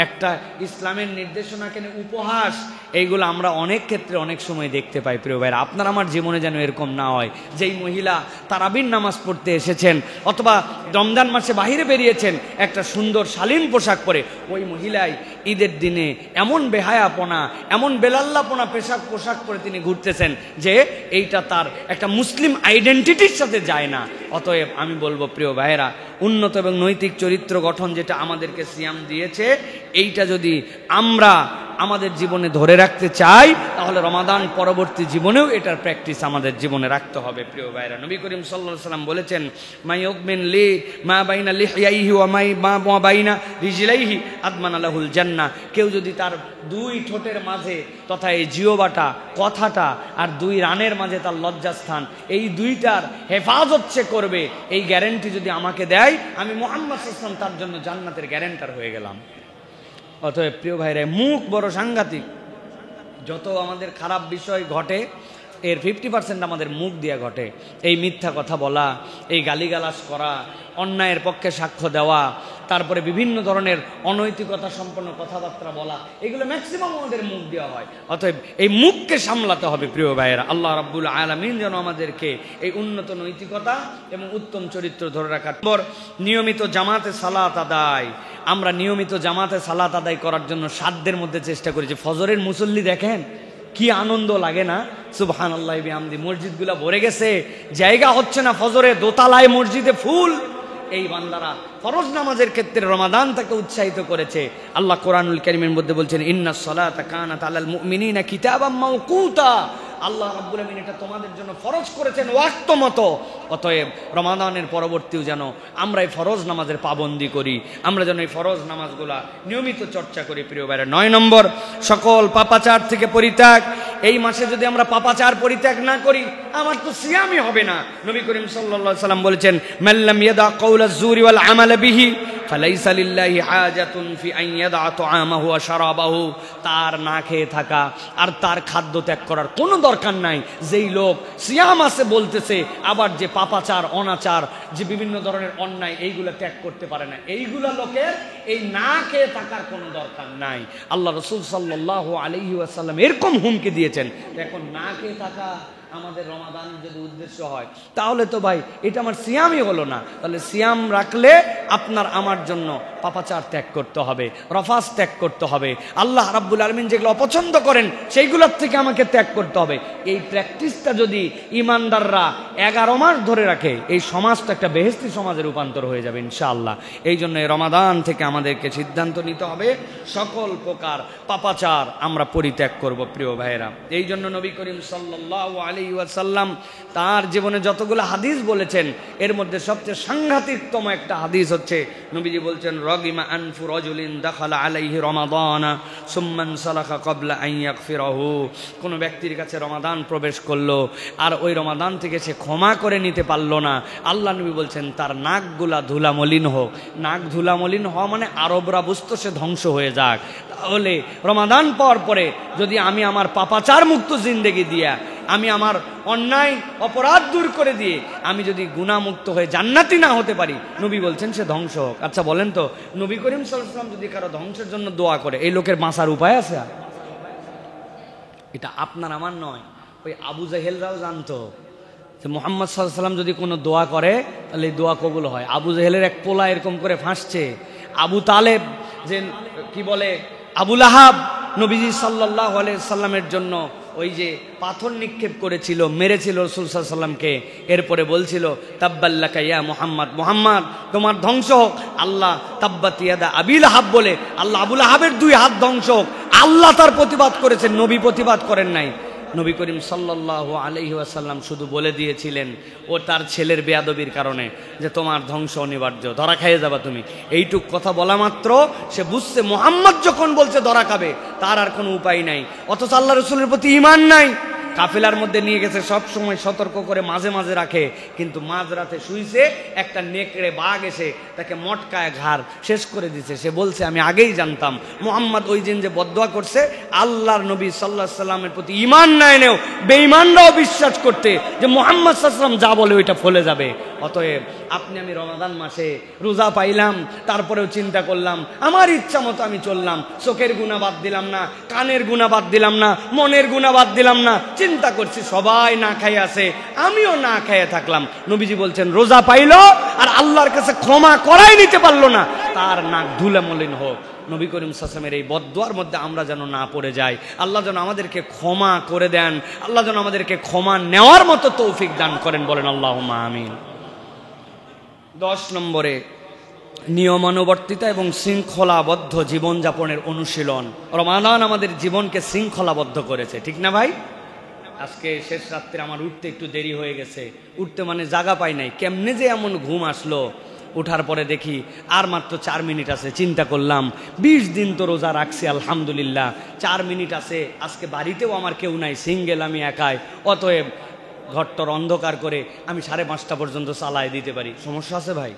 একটা ইসলামের নির্দেশনাকে উপহাস, এইগুলো আমরা অনেক ক্ষেত্রে অনেক সময় দেখতে পাই। প্রিয় ভাইরা, আপনার আমার জীবনে যেন এরকম না হয়, যেই মহিলা তারাবির নামাজ পড়তে এসেছেন অথবা রমজান মাসে বাহিরে বেরিয়েছেন একটা সুন্দর শালীন পোশাক পরে, ওই মহিলাই ঈদের দিনে এমন বেহায়াপনা, এমন বেলাল্লাপনা পোশাক পরে তিনি ঘুরতেছেন যে এইটা তার একটা মুসলিম আইডেন্টিটির সাথে যায় না। অতএব আমি বলবো প্রিয় ভাইয়েরা, উন্নত এবং নৈতিক চরিত্র গঠন যেটা আমাদেরকে সিয়াম দিয়েছে, এইটা যদি আমরা আমাদের জীবনে ধরে রাখতে চাই তাহলে রমাদান পরবর্তী জীবনেও এটার প্র্যাকটিস আমাদের জীবনে রাখতে হবে। প্রিয় ভাইরা, নবী করিম সাল্লাল্লাহু আলাইহি ওয়াসাল্লাম বলেছেন, মাইয়ুমিন লি মা বাইনা লিহইয়াইহি ওয়া মা বাইনা রিজলাইহি আদমানা লাহুল জান্নাহ। কেউ যদি তার দুই ঠোঁটের মাঝে তথা এই জিহ্বাটা, কথাটা আর দুই রানের মাঝে তার লজ্জাস্থান, এই দুইটার হেফাজত সে করবে, এই গ্যারান্টি যদি আমাকে দেয়, আমি মুহাম্মদ সাল্লাল্লাহু আলাইহি ওয়াসাল্লাম তার জন্য জান্নাতের গ্যারান্টার হয়ে গেলাম। অতএব প্রিয় ভাইরা, মুখ বড় সাংঘাতিক। যত আমাদের খারাপ বিষয় ঘটে এর 50% আমাদের মুখ দিয়ে ঘটে। এই মিথ্যা কথা বলা, এই গালিগালাজ করা, অন্যায়ের পক্ষে সাক্ষ্য দেওয়া, তারপরে বিভিন্ন ধরনের অনৈতিকতা সম্পন্ন কথাবার্তা বলা, এগুলো ম্যাক্সিমাম আমাদের মুখ দেওয়া হয়। অতএব এই মুখকে সামলাতে হবে প্রিয় ভাইয়েরা। আল্লাহ রাব্বুল আলামিন যেন আমাদেরকে এই উন্নত নৈতিকতা এবং উত্তম চরিত্র ধরে রাখার পর নিয়মিত জামাতে সালাত আদায়। আমরা নিয়মিত জামাতে সালাত আদায় করার জন্য সাধ্যের মধ্যে চেষ্টা করেছি। ফজরের মুসল্লি দেখেন কি আনন্দ লাগে না? সুবহানাল্লাহি ওয়া বিহামদি। মসজিদগুলো ভরে গেছে, জায়গা হচ্ছে না ফজরে, দোতলায় মসজিদে ফুল। এই বান্দারা ফরজ নামাজের ক্ষেত্রে রমাদান তাকে উৎসাহিত করেছে। আল্লাহ কোরআনুল কারীমের মধ্যে বলছেন, ইন্নাস সালাতা কানাত আলাল মুমিনিনা কিতাবাম মাওকুতা। আল্লাহ রাব্বুল আমিন এটা তোমাদের জন্য ফরজ করেছেন ওয়াক্ত মতো। অতএব রমাদানের পরবর্তীও যেন আমরা এই ফরজ নামাজের পাবন্দি করি, আমরা যেন এই ফরজ নামাজগুলা নিয়মিত চর্চা করি। প্রিয় ভাইরা, 9 নম্বর, সকল পাপাচার থেকে পরিত্যাগ। এই মাসে যদি আমরা পাপাচার পরিত্যাগ না করি, আমার তো সিয়ামই হবে না। নবী করিম সাল্লাল্লাহু আলাইহি ওয়াসাল্লাম বলেছেন, মাল্লাম ইয়াদা কাওলাজ জুরি ওয়াল আমাল বিহি ফালাইসা লিল্লাহি হাজাতুন ফি আন ইয়াদা তুআমাহু ওয়া শারাবাহু। তার না খেয়ে থাকা আর তার খাদ্য ত্যাগ করার কোনো দরকার নাই। যেই লোক সিয়াম আছে বলতেছে, আবার যে পাপাচার, অনাচার, যে বিভিন্ন ধরনের অন্যায়, এইগুলো ত্যাগ করতে পারে না, এইগুলা লোকের এই না খেয়ে থাকার কোনো দরকার নাই। আল্লাহ রাসূল সাল্লাল্লাহু আলাইহি ওয়াসাল্লাম এরকম হুমকি দিয়েছেন। এখন না খেয়ে থাকা আমাদের রমাদানের যদি উদ্দেশ্য হয়, তাহলে তো ভাই এটা আমার সিয়ামই হলো না। তাহলে সিয়াম রাখলে আপনার আমার জন্য পাপাচার ত্যাগ করতে হবে, রফাস ত্যাগ করতে হবে, আল্লাহ রাব্বুল আলামিন যেগুলো অপছন্দ করেন সেইগুলোর থেকে আমাকে ত্যাগ করতে হবে। এই প্র্যাকটিসটা যদি ইমানদাররা 11 মাস ধরে রাখে, এই সমাজটা একটা বেহেশতি সমাজে রূপান্তর হয়ে যাবে ইনশাআল্লাহ। এই জন্য এই রমাদান থেকে আমাদেরকে সিদ্ধান্ত নিতে হবে সকল প্রকার পাপাচার আমরা পরিত্যাগ করব। প্রিয় ভাইয়েরা, এই জন্য নবী করিম সাল্লাল্লাহু আলাইহি ওয়াসাল্লাম তার জীবনে যতগুলো হাদিস বলেছেন, এর মধ্যে সবচেয়ে সাংঘাতিকতম একটা হাদিস হচ্ছে, নবীজি বলছেন, রাগিমা আনফু রাজুলিন দাখালা আলাইহি রমাদান সুম্মান সালাকা ক্বাবলা আন ইয়াগফিরাহু। কোন ব্যক্তির কাছে রমাদান প্রবেশ করলো আর ওই রমাদান থেকে সে ক্ষমা করে নিতে পারলো না, আল্লাহ নবী বলছেন তার নাকগুলা ধুলামলিন হোক। নাক ধুলামলিন হওয়া মানে আরবরা বুঝতো সে ধ্বংস হয়ে যাক। তাহলে রমাদান পাওয়ার পরে যদি আমি আমার পাপাচার মুক্ত জিন্দেগি দিয়া, আমি আমার অন্যায় অপরাধ দূর করে দিয়ে আমি যদি গুনাহমুক্ত হয়ে জান্নাতি না হতে পারি, নবী বলছেন সে ধ্বংস হোক। আচ্ছা বলেন তো, নবী করিম সাল্লাল্লাহু আলাইহি ওয়াসাল্লাম যদি কারো ধ্বংসের জন্য দোয়া করে, এই লোকের বাঁচার উপায় আছে? এটা আপনার আমার নয়, ওই আবু জাহেলরাও জানতো যে মুহাম্মদ সাল্লাল্লাহু আলাইহি ওয়াসাল্লাম যদি কোনো দোয়া করে তাহলে এই দোয়া কবুল হয়। আবু জাহেলের এক পোলা এরকম করে ফাঁসছে। আবু তালেব, যে কি বলে আবুল আহাব, নবীজি সাল্লাল্লাহু আলাইহি ওয়াসাল্লামের জন্য ওই যে পাথর নিক্ষেপ করেছিল, মেরেছিল রাসূল সাল্লাল্লাহু আলাইহি ওয়াসাল্লামকে, এরপরে বলছিল তাব্বাল্লাকা ইয়া মুহাম্মদ, মুহাম্মদ তোমার ধ্বংস হোক। আল্লাহ তাব্বাত ইয়াদা আবিল আহাব বলে আল্লাহ আবুল আহাবের 2 হাত ধ্বংস হোক। আল্লাহ তার প্রতিবাদ করেছেন, নবী প্রতিবাদ করেন নাই। নবী করিম সাল্লাল্লাহু আলাইহি ওয়াসাল্লাম শুধু বলে দিয়েছিলেন ও তার ছেলের বেয়াদবির কারণে যে তোমার ধ্বংস অনিবার্য, ধরা খাইয়ে যাবা তুমি। এইটুক কথা বলা মাত্র সে বুঝছে মুহাম্মদ যখন বলছে ধরা খাবে, তার আর কোনো উপায় নাই। অথচ আল্লাহ রাসূলের প্রতি ঈমান নাই। কাফেলার মধ্যে নিয়ে গেছে, সব সময় সতর্ক করে মাঝে মাঝে রাখে, কিন্তু মাঝরাতে শুইছে, একটা নেকড়ে বাঘ এসে তাকে মটকায় ঘাড় শেষ করে দিছে। সে বলছে আমি আগেই জানতাম মুহাম্মদ ওই দিন যে বদদোয়া করছে, আল্লাহর নবী সাল্লাল্লাহু আলাইহি ওয়াসাল্লামের প্রতি ঈমান না এনেও বেঈমানরাও বিশ্বাস করতে যে মুহাম্মদ সাল্লাল্লাহু আলাইহি ওয়াসাল্লাম যা বলে ওইটা ফলে যাবে। অতএব আপনি আমি রমাদান মাসে রোজা পাইলাম, তারপরেও চিন্তা করলাম আমার ইচ্ছা মতো আমি চললাম, চোখের গুনাহ বাদ দিলাম না, কানের গুনাহ বাদ দিলাম না, মনের গুনাহ বাদ দিলাম না, চিন্তা করছি সবাই না খাই আছে, আমিও না খাইয়ে থাকলাম। নবীজি বলছেন রোজা পাইলো আর আল্লাহর কাছে ক্ষমা করাই নিতে পারলো না, তার নাক ধুলে মলিন হোক। নবী করিম সাল্লাল্লাহু এই বদদুয়ার মধ্যে আমরা যেন না পড়ে যাই। আল্লাহ যেন আমাদেরকে ক্ষমা করে দেন, আল্লাহ যেন আমাদেরকে ক্ষমা নেওয়ার মতো তৌফিক দান করেন, বলেন আল্লাহুম্মা আমিন। 10 নম্বরে নিয়মানুবর্তিতা এবং শৃঙ্খলাবদ্ধ জীবনযাপনের অনুশীলন। রমাদান আমাদের জীবনকে শৃঙ্খলাবদ্ধ করেছে, ঠিক না ভাই? আজকে শেষ রাত্রে আমার উঠতে একটু দেরি হয়ে গেছে, উঠতে মানে জাগা পাই নাই, কেমনে যে এমন ঘুম আসলো। উঠার পরে দেখি আর মাত্র 4 মিনিট আছে, চিন্তা করলাম 20 দিন তো রোজা রাখছি আলহামদুলিল্লাহ, 4 মিনিট আছে, আজকে বাড়িতেও আমার কেউ নাই, সিঙ্গেল আমি একাই, অতএব ঘরটর অন্ধকার করে আমি 5:30 পর্যন্ত চালাই দিতে পারি, সমস্যা আছে ভাই?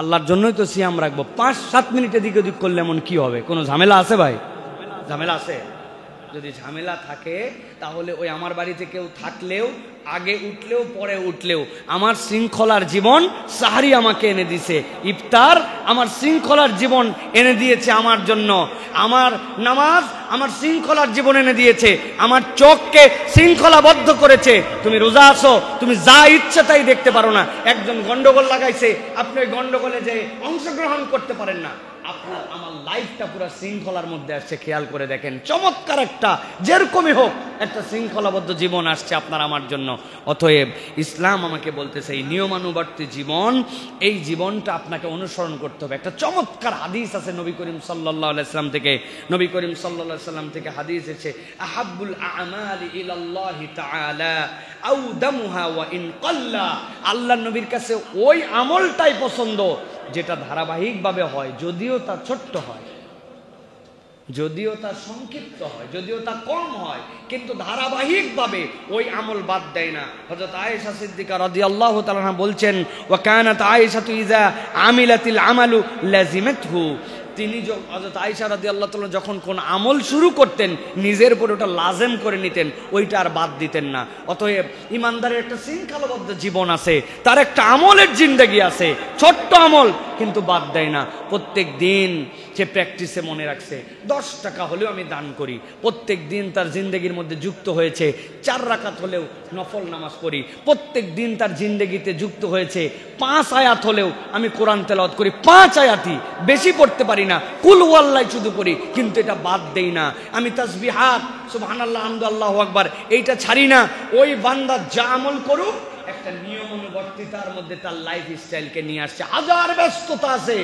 আল্লাহর জন্যই তো সিয়াম রাখবো, 5-7 মিনিটের দিকে ওদিক করলে এমন কি হবে? কোনো ঝামেলা আছে ভাই? ঝামেলা আছে? যদি ঝামেলা থাকে তাহলে ওই আমার বাড়িতে কেউ থাকলেও, আগে উঠলেও পরে উঠলেও, আমার শৃঙ্খলার জীবন সাহারি আমাকে এনে দিয়েছে, ইফতার আমার শৃঙ্খলার জীবন এনে দিয়েছে আমার জন্য, আমার নামাজ আমার শৃঙ্খলার জীবন এনে দিয়েছে, আমার চোখকে শৃঙ্খলাবদ্ধ করেছে। তুমি রোজা আছো, তুমি যা ইচ্ছা তাই দেখতে পারো না। একজন গন্ডগোল লাগাইছে, আপনি ওই গন্ডগোলে যে অংশগ্রহণ করতে পারেন না। আপনার আমার লাইফটা পুরো শৃঙ্খলার মধ্যে আসছে, খেয়াল করে দেখেন, চমৎকার একটা যেরকমই হোক একটা শৃঙ্খলাবদ্ধ জীবন আসছে আপনার আমার জন্য। অতএব ইসলাম আমাকে বলতেছে এই নিয়মানুবর্তী জীবন, এই জীবনটা আপনাকে অনুসরণ করতে হবে। একটা চমৎকার হাদিস আছে নবী করিম সাল্লাল্লাহু আলাইহি সাল্লাম থেকে, নবী করিম সাল্লাল্লাহু আলাইহি সাল্লাম থেকে হাদিস এসেছে, আহাব্বুল আমালি ইলাল্লাহি তাআলা আউদামুহা ওয়া ইন কাল্লা। আল্লাহর নবীর কাছে ওই আমলটাই পছন্দ যেটা ধারাবাহিকভাবে হয়, যদিও তা ছোট্ট হয়, যদিও তা সংক্ষিপ্ত হয়, যদিও তা কম হয়, কিন্তু ধারাবাহিকভাবে ওই আমল বাদ দেয় না। হযরত আয়েশা সিদ্দিকা রাদিয়াল্লাহু তাআলা আনহা বলছেন, ওয়া কানাত আয়েশাতু ইযা আমিলাতিল আমালু লাজিমাতহু। তিনি হযরত আয়েশা রাদিয়াল্লাহু তাআলা যখন কোন আমল শুরু করতেন, নিজের উপর ওটা লাজেম করে নিতেন, ওইটা আর বাদ দিতেন না। অতএব ইমানদারের একটা শৃঙ্খলাবদ্ধ জীবন আছে, তার একটা আমলের জিন্দেগি আছে, ছোট্ট আমল কিন্তু বাদ দেয় না। প্রত্যেক দিন সে প্র্যাকটিসে মনে রাখছে 10 টাকা হলেও আমি দান করি, প্রত্যেক দিন তার জিন্দেগির মধ্যে যুক্ত হয়েছে 4 রাকাত হলেও নফল নামাজ পড়ি, প্রত্যেক দিন তার জিন্দেগিতে যুক্ত হয়েছে 5 আয়াত হলেও আমি কোরআন তেলাওয়াত করি, 5 আয়াতই, বেশি পড়তে পারি না, কুল ওয়াল্লাহ শুধু পড়ি, কিন্তু এটা বাদ দেই না। আমি তাসবিহাত সুবহানাল্লাহ হামদু আল্লাহু আকবার এইটা ছাড়ি না। ওই বান্দা যা আমল করুক একটা নিয়মানুবর্তিতার মধ্যে তার লাইফ স্টাইলকে নিয়ে আসছে। হাজার ব্যস্ততা আছে,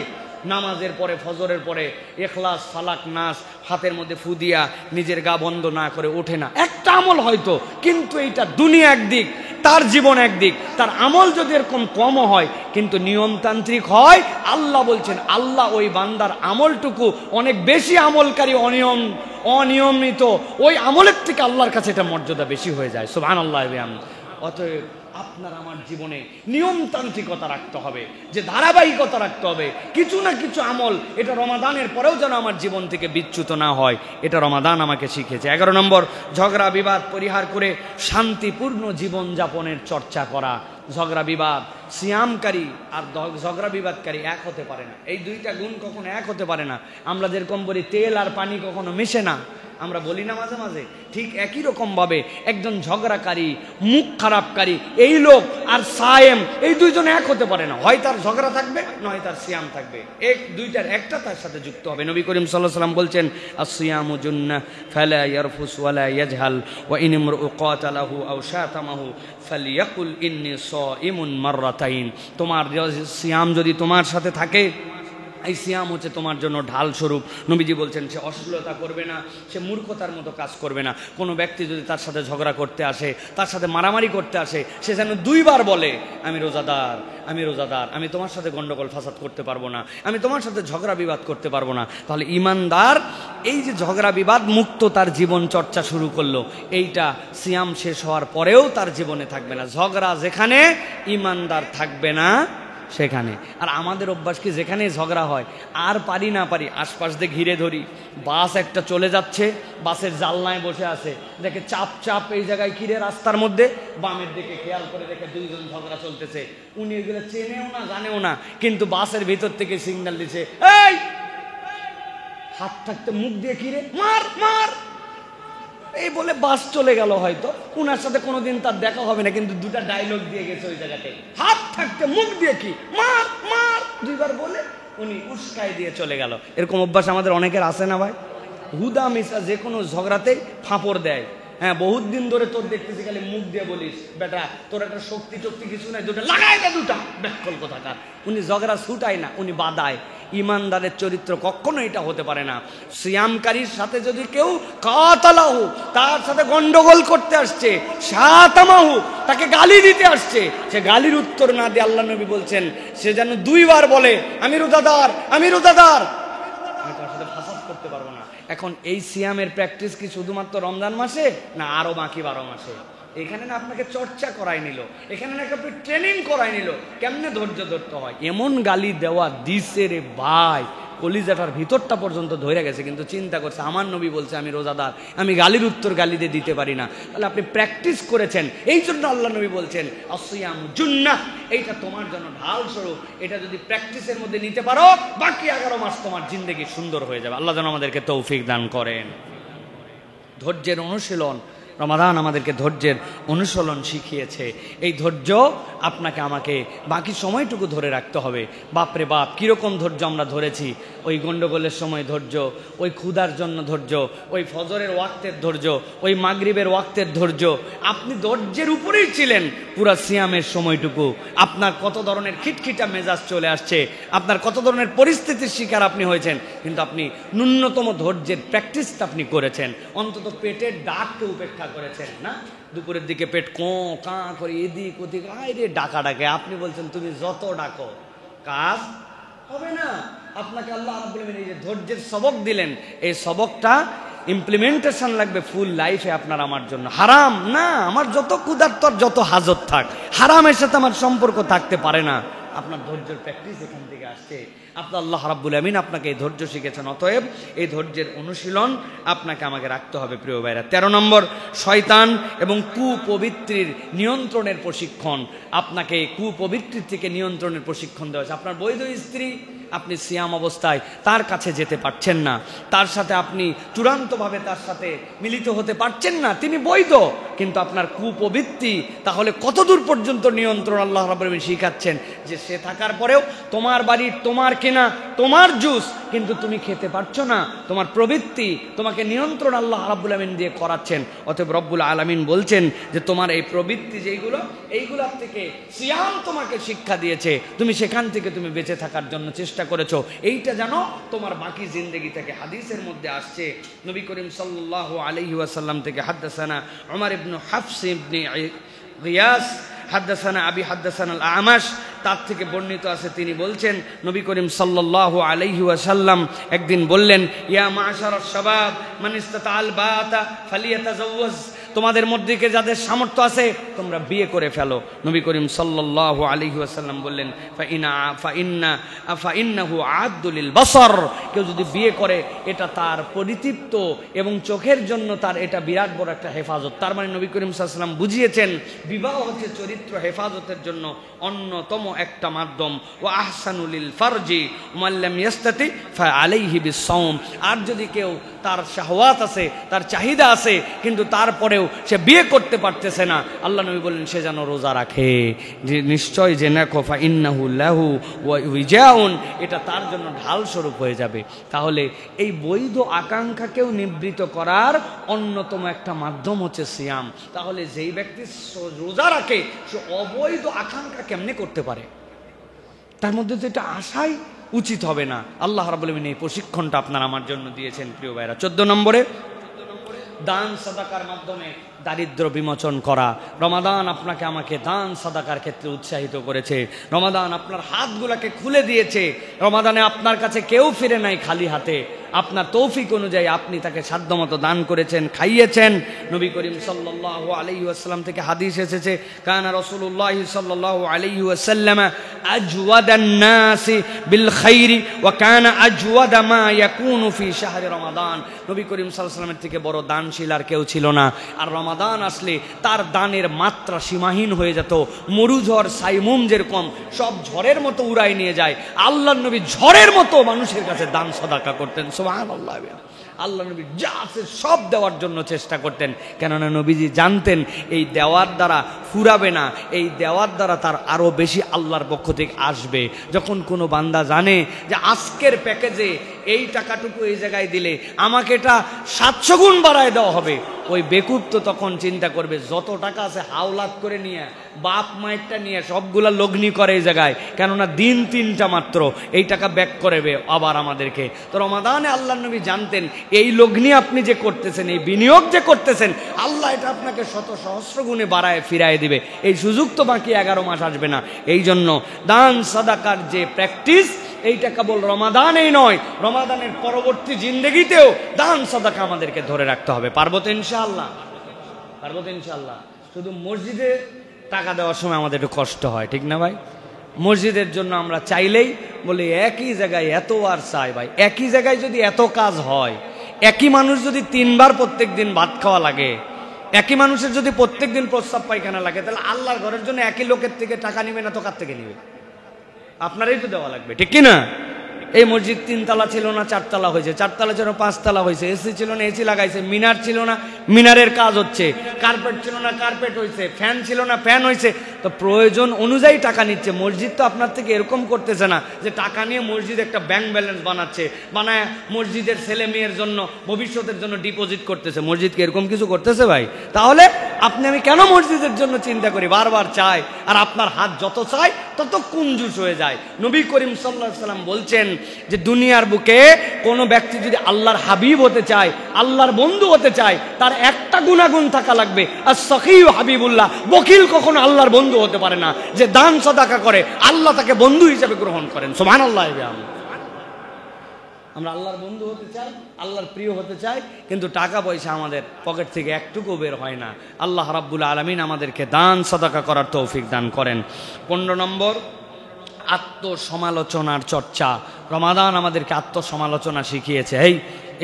নামাজের পরে ফজরের পরে ইখলাস ফালাক নাস হাতের মধ্যে ফু দিয়া নিজের গা বন্ধ না করে ওঠে না, একটা আমল হয়তো, কিন্তু এইটা দুনিয়া একদিক, তার জীবন একদিক। তার আমল যদি এরকম কমও হয় কিন্তু নিয়মতান্ত্রিক হয়, আল্লাহ বলছেন আল্লাহ ওই বান্দার আমলটুকু অনেক বেশি আমলকারী অনিয়মিত ওই আমলের থেকে আল্লাহর কাছে এটা মর্যাদা বেশি হয়ে যায়। সুবহানাল্লাহ। অতএব আপনার আমার জীবনে নিয়মতান্ত্রিকতা রাখতে হবে, যে ধারাবাহিকতা রাখতে হবে, কিছু না কিছু আমল এটা রমাদানের পরেও যেন আমার জীবন থেকে বিচ্যুত না হয়, এটা রমাদান আমাকে শিখেছে। 11 নম্বর, ঝগড়া বিবাদ পরিহার করে শান্তিপূর্ণ জীবনযাপনের চর্চা করা। ঝগড়া বিবাদ, সিয়ামকারী আর ঝগড়া বিবাদকারী এক হতে পারে না, এই দুইটা গুণ কখনো এক হতে পারে না। আমরা যেরকম বলি তেল আর পানি কখনো মেশে না, আমরা বলি না মাঝে মাঝে, ঠিক একই রকম ভাবে একজন ঝগড়াকারী মুখ খারাপকারী এই লোক আর সায়েম এই দুইজন এক হতে পারে না, হয় তার ঝগড়া থাকবে নয় তার সিয়াম থাকবে, দুইটার একটা তার সাথে যুক্ত হবে। নবী করিম সাল্লাল্লাহু আলাইহি ওয়াসাল্লাম বলছেন, আস-সিয়ামু জুন্নাহ ফালা ইয়ারফুস ওয়ালা ইয়াজহাল ওয়া ইন ইমরুউ কাতালাহু আও শাতামাহু ফালিয়াকুল ইন্নী সাইমুন মাররাতাইন। তোমার সিয়াম যদি তোমার সাথে থাকে, এই সিয়াম হচ্ছে তোমার জন্য ঢাল স্বরূপ। নবীজি বলছেন সে অশ্লীলতা করবে না, সে মূর্খতার মতো কাজ করবে না। কোনো ব্যক্তি যদি তার সাথে ঝগড়া করতে আসে, তার সাথে মারামারি করতে আসে, সে যেন 2 বার বলে, আমি রোজাদার, আমি রোজাদার, আমি তোমার সাথে গন্ডগোল ফাসাদ করতে পারবো না, আমি তোমার সাথে ঝগড়া বিবাদ করতে পারবো না। তাহলে ইমানদার এই যে ঝগড়া বিবাদ মুক্ত তার জীবন চর্চা শুরু করলো, এইটা সিয়াম শেষ হওয়ার পরেও তার জীবনে থাকবে না। ঝগড়া যেখানে, ইমানদার থাকবে না সেখানে। আর আমাদের অভ্যাস কি, যেখানে ঝগড়া হয় আর পারি না পারি আশপাশ দিয়ে ঘিরে ধরি। বাস একটা চলে যাচ্ছে, বাসের জানলায় বসে আছে, দেখে চাপ চাপ এই জায়গায় ঘিরে রাস্তার মধ্যে, বামের দিকে খেয়াল করে দেখে দুইজন ঝগড়া চলতেছে। উনি এগুলো চেনেও না জানেও না, কিন্তু বাসের ভিতর থেকে সিগন্যাল দিছে, এই হাত থাকতে মুখ দিয়ে ঘিরে মার মার, এই বলে বাস চলে গেল। হয়তো উনার সাথে কোনোদিন তার দেখা হবে না, কিন্তু দুটা ডায়লগ দিয়ে গেছে ওই জায়গাতে, হাত থাকতে মুখ দিয়ে কি মার মার দুইবার বলে উনি উস্কাই দিয়ে চলে গেল। এরকম অভ্যাস আমাদের অনেকের আছে না ভাই? হুদা মিশা যে কোনো ঝগড়াতেই ফাঁপড় দেয়। হ্যাঁ, বহুত দিন ধরে তোর দেখতেছি খালি মুখ দিয়ে বলিস, বেটা তোর একটা শক্তি টক্তি কিছু নাই, দুটা লাগাই দে দুটা, ব্যাকল কোথাকার। উনি ঝগড়া ছুটায় না, উনি বাদায়। ইমানদারের চরিত্র কখনো এটা হতে পারে না। সিয়ামকারীর সাথে যদি কেউ কাতালাহু, তার সাথে গন্ডগোল করতে আসছে, শাতামাহু, তাকে গালি দিতে আসছে, সে গালির উত্তর না দিয়ে আল্লাহ নবী বলছেন সে যেন দুইবার বলে আমি রোজাদার, আমি রোজাদার, আমি তার সাথে ফাসাদ করতে পারবো না। এখন এই সিয়ামের প্র্যাকটিস কি শুধুমাত্র রমজান মাসে, না আরো বাকি 12 মাসে? এখানে না আপনাকে চর্চা করাই নিল, এখানে না আপনি ট্রেনিং করাই নিল কেমনে ধৈর্য ধরতে হয়। এমন গালি দেওয়া দিছে রে ভাই, কলিজাটার ভিতরটা পর্যন্ত ধরে গেছে। কিন্তু চিন্তা করছে আমার নবী বলছে আমি রোজাদার, আমি গালির উত্তর গালি দিয়ে দিতে পারি না। তাহলে আপনি প্র্যাকটিস করেছেন, এই জন্য আল্লাহ নবী বলছেন আসিয়াম জুন্নাহ, এইটা তোমার জন্য ঢাল স্বরূপ। এটা যদি প্র্যাকটিসের মধ্যে নিতে পারো, বাকি 11 মাস তোমার জিন্দেগি সুন্দর হয়ে যাবে। আল্লাহ যেন আমাদেরকে তৌফিক দান করেন। ধৈর্যের অনুশীলন, রমাদান আমাদেরকে ধৈর্যের অনুশীলন শিখিয়েছে। এই ধৈর্য আপনাকে আমাকে বাকি সময়টুকু ধরে রাখতে হবে। বাপরে বাপ, কীরকম ধৈর্য আমরা ধরেছি! ওই গন্ডগোলের সময় ধৈর্য, ওই ক্ষুধার জন্য ধৈর্য, ওই ফজরের ওয়াক্তের ধৈর্য, ওই মাগরিবের ওয়াক্তের ধৈর্য। আপনি ধৈর্যের উপরেই ছিলেন পুরা সিয়ামের সময়টুকু। আপনার কত ধরনের খিটখিটা মেজাজ চলে আসছে, আপনার কত ধরনের পরিস্থিতির শিকার আপনি হয়েছেন, কিন্তু আপনি ন্যূনতম ধৈর্যের প্র্যাকটিসটা আপনি করেছেন। অন্তত পেটের ডাককে উপেক্ষা করেছেন না। দুপুরের দিকে পেট কোঁ কাঁ করে এদিক ওদিক আরে ডাকা ডাকে, আপনি বলছেন তুমি যত ডাকো কাজ হবে না। আপনাকে আল্লাহ রাব্বুল আলামিন এই যে ধৈর্যের সবক দিলেন, এই সবকটা ইমপ্লিমেন্টেশন লাগবে ফুল লাইফে আপনার আমার জন্য। হারাম না, আমার যত ক্ষুধার্তর যত হাজত থাক, হারামের সাথে আমার সম্পর্ক থাকতে পারে না। আপনার ধৈর্যের প্র্যাকটিস এখান থেকে আসছে। আপনার আল্লাহ রাব্বুল আমিন আপনাকে এই ধৈর্য শিখেছেন, অতএব এই ধৈর্যের অনুশীলন আপনাকে আমাকে রাখতে হবে। প্রিয় ভাইরা, 13 নম্বর, শয়তান এবং কুপবিত্রির নিয়ন্ত্রণের প্রশিক্ষণ। আপনাকে কুপবিত্রির থেকে নিয়ন্ত্রণের প্রশিক্ষণ দেওয়া হয়েছে। আপনার বৈধ স্ত্রী, আপনি সিয়াম অবস্থায় তার কাছে যেতে পারছেন না, তার সাথে আপনি চূড়ান্তভাবে তার সাথে মিলিত হতে পারছেন না, তিনি বৈধ, কিন্তু আপনার কুপবৃত্তি তাহলে কতদূর পর্যন্ত নিয়ন্ত্রণ আল্লাহ রাব্বুল আমিন শিখাচ্ছেন যে সে থাকার পরেও তোমার বাড়ির, তোমার কেনা, তোমার জুস, কিন্তু তুমি খেতে পারছো না, তোমার প্রবৃত্তি, তোমাকে নিয়ন্ত্রণ আল্লাহ রাব্বুল আমিন দিয়ে করাচ্ছেন। অতএব রব্বুল আলামিন বলছেন যে তোমার এই প্রবৃত্তি যেইগুলো, এইগুলোর থেকে সিয়াম তোমাকে শিক্ষা দিয়েছে, তুমি সেখান থেকে তুমি বেঁচে থাকার জন্য চেষ্টা করেছো, এইটা জানো তোমার বাকি জিন্দেগি থেকে। হাদিসের মধ্যে আসছে নবী করিম সাল্লাল্লাহু আলাইহি ওয়াসাল্লাম থেকে, হাদ্দাসানা উমর ইবনে হাফস ইবনে গিয়াস হাদ্দাসানা আবি হাদ্দাসানা আল আমাশ, তার থেকে বর্ণিত আছে, তিনি বলছেন নবী করিম সাল্লাল্লাহু আলাইহি ওয়াসাল্লাম একদিন বললেন, ইয়া মা'শারাশ শাবাব মান ইসতাতা'আল বাতা ফালিয়াতাজাওয়াজ, তোমাদের মধ্যে থেকে যাদের সামর্থ্য আছে তোমরা বিয়ে করে ফেলো। নবী করিম সাল্লাল্লাহু আলাইহি ওয়াসাল্লাম বললেন, ফাইন্নাহু আ'দ্দু লিল বাসার, কেউ যদি বিয়ে করে এটা তার পরিতৃপ্ত এবং চোখের জন্য তার এটা বিরাট বড় একটা হেফাজত। তার মানে নবী করিম সাল্লাল্লাহু আলাইহি ওয়াসাল্লাম বুঝিয়েছেন বিবাহ হচ্ছে চরিত্র হেফাজতের জন্য অন্যতম একটা মাধ্যম। ওয়া আহসানু লিল ফারজি মান লাম ইস্তাতি ফাআলাইহি বিস-সাওম, আর যদি কেউ তার শাহওয়াত আছে, তার চাহিদা আছে, কিন্তু তারপরেও সে বিয়ে করতে পারতেছে না, আল্লাহ নবী বলেন সে যেন রোজা রাখে। যে নিশ্চয় জেনে রাখো ফাইন্নাহু লাহু ওয়া উইজাউন, এটা তার জন্য ঢাল স্বরূপ হয়ে যাবে। তাহলে এই বৈধ আকাঙ্ক্ষাকেও নিবৃত করার অন্যতম একটা মাধ্যম হচ্ছে সিয়াম। তাহলে যেই ব্যক্তি রোজা রাখে সে অবৈধ আকাঙ্ক্ষা কেমনে করতে পারে? তার মধ্যে তো এটা আশাই উচিত হবে না। আল্লাহ রাব্বুল আমিন এই প্রশিক্ষণটা আপনার আমার জন্য দিয়েছেন। প্রিয় ভাইরা, 14 নম্বরে, দান সাদাকার মাধ্যমে দারিদ্র বিমোচন করা। রমাদান আপনাকে আমাকে দান সাদাকার ক্ষেত্রে উৎসাহিত করেছে। রমাদান আপনার হাতগুলোকে খুলে দিয়েছে। রমাদানে আপনার কাছে কেউ ফিরে নাই খালি হাতে। আপনার তৌফিক অনুযায়ী আপনি তাকে সাধ্যমতো দান করেছেন, খাইয়েছেন। নবী করিম সাল্লাল্লাহু আলাইহি ওয়াসাল্লাম থেকে হাদিস এসেছে, কানা রাসূলুল্লাহ সাল্লাল্লাহু আলাইহি ওয়াসাল্লাম আজওয়াদান নাসি বিল খাইরি ওয়া কানা আজওয়াদা মা ইয়াকুনু ফি শাহরি রমাদান। নবী করিম সাল্লাল্লাহু আলাইহি ওয়াসাল্লামের থেকে বড় দানশীল আর কেউ ছিল না। আর রমাদান আসলে তার দানের মাত্রা সীমাহীন হয়ে যেত। মরুঝড় সাইমুম যেরকম সব ঝড়ের মতো উড়াই নিয়ে যায়, আল্লাহর নবী ঝড়ের মতো মানুষের কাছে দান সদাকা করতেন। সুবহানাল্লাহ। আল্লাহ নবী যা আছে সব দেওয়ার জন্য চেষ্টা করতেন, কেননা নবীজি জানতেন এই দেওয়ার দ্বারা ফুরাবে না, এই দেওয়ার দ্বারা তার আরো বেশি আল্লাহর পক্ষ থেকে আসবে। যখন কোনো বান্দা জানে যে আজকের প্যাকেজে এই টাকাটুকু এই জায়গায় দিলে আমাকে এটা 700 গুণ বাড়ায় দেওয়া হবে, ওই বেকুব তো তখন চিন্তা করবে যত টাকা আছে হাওলাত করে নিয়ে বাপ মায়েরটা নিয়ে সবগুলা লগ্নি করে এই জায়গায়, কেননা দিন 3টা মাত্র, এই টাকা ব্যাক করবে আবার আমাদেরকে। তো রমাদানে আল্লাহ নবী জানতেন এই লগ্নি আপনি যে করতেছেন, এই বিনিয়োগ যে করতেছেন, আল্লাহ এটা আপনাকে শত সহস্র গুণে বাড়ায় ফিরায় দিবে। এই সুযোগ তো বাকি 11 মাস আসবে না। এই জন্য দান সাদাকার যে প্র্যাকটিস, এইটা কেবল রমাদানেই নয়, রমাদানের পরবর্তী জিন্দেগিতেও দান সাদাকা আমাদেরকে ধরে রাখতে হবে। পারবো তো ইনশাআল্লাহ? পারবো তো ইনশাআল্লাহ? শুধু মসজিদে টাকা দেওয়ার সময় আমাদের একটু কষ্ট হয়, ঠিক না ভাই? মসজিদের জন্য আমরা চাইলেই বলি একই জায়গায় এত আর চাই ভাই, একই জায়গায় যদি এত কাজ হয়, একই মানুষ যদি 3 বার প্রত্যেক দিন ভাত খাওয়া লাগে, একই মানুষের যদি প্রত্যেক দিন প্রস্রাব পায়খানা লাগে, তাহলে আল্লাহর ঘরের জন্য একই লোকের থেকে টাকা নিবে না তো কার থেকে নিবে? আপনারাই তো দেওয়া লাগবে, ঠিক কিনা? এই মসজিদ 3 তলা ছিল না 4 তলা হয়েছে, 4 তলা ছিল 5 তলা হয়েছে, এসি ছিল না এসি লাগাইছে, মিনার ছিল না মিনারের কাজ হচ্ছে, কার্পেট ছিল না কার্পেট হয়েছে, ফ্যান ছিল না ফ্যান হয়েছে। তো প্রয়োজন অনুযায়ী টাকা নিচ্ছে। মসজিদ তো আপনার থেকে এরকম করতেছে না যে টাকা নিয়ে মসজিদ একটা ব্যাংক ব্যালেন্স বানাচ্ছে, বানায় মসজিদের ছেলে মেয়ের জন্য ভবিষ্যতের জন্য ডিপোজিট করতেছে। মসজিদকে এরকম কিছু করতেছে ভাই? তাহলে আপনি আমি কেন মসজিদের জন্য চিন্তা করি, বারবার চাই, আর আপনার হাত যত চায় তত কুঞ্জুস হয়ে যায়। নবী করিম সাল্লাল্লাহু আলাইহি ওয়াসাল্লাম বলছেন যে দুনিয়ার বুকে কোনো ব্যক্তি যদি আল্লাহর হাবিব হতে চায়, আল্লাহর বন্ধু হতে চায়, তার একটা গুণাগুণ থাকা লাগবে, আর সখিউ হাবিবুল্লাহ। বকিল কখনো আল্লাহর বন্ধু হতে পারে না। যে দান সাদাকা করে আল্লাহ তাকে বন্ধু হিসেবে গ্রহণ করেন। সুবহানাল্লাহ। আমরা আল্লাহর বন্ধু হতে চাই, আল্লাহর প্রিয় হতে চাই, কিন্তু টাকা পয়সা আমাদের পকেট থেকে একটুকু বের হয় না। আল্লাহ রাব্বুল আলামিন আমাদেরকে দান সাদাকা করার তৌফিক দান করেন। 15 নম্বর, আত্মসমালোচনার চর্চা। রমাদান আমাদেরকে আত্মসমালোচনা শিখিয়েছে।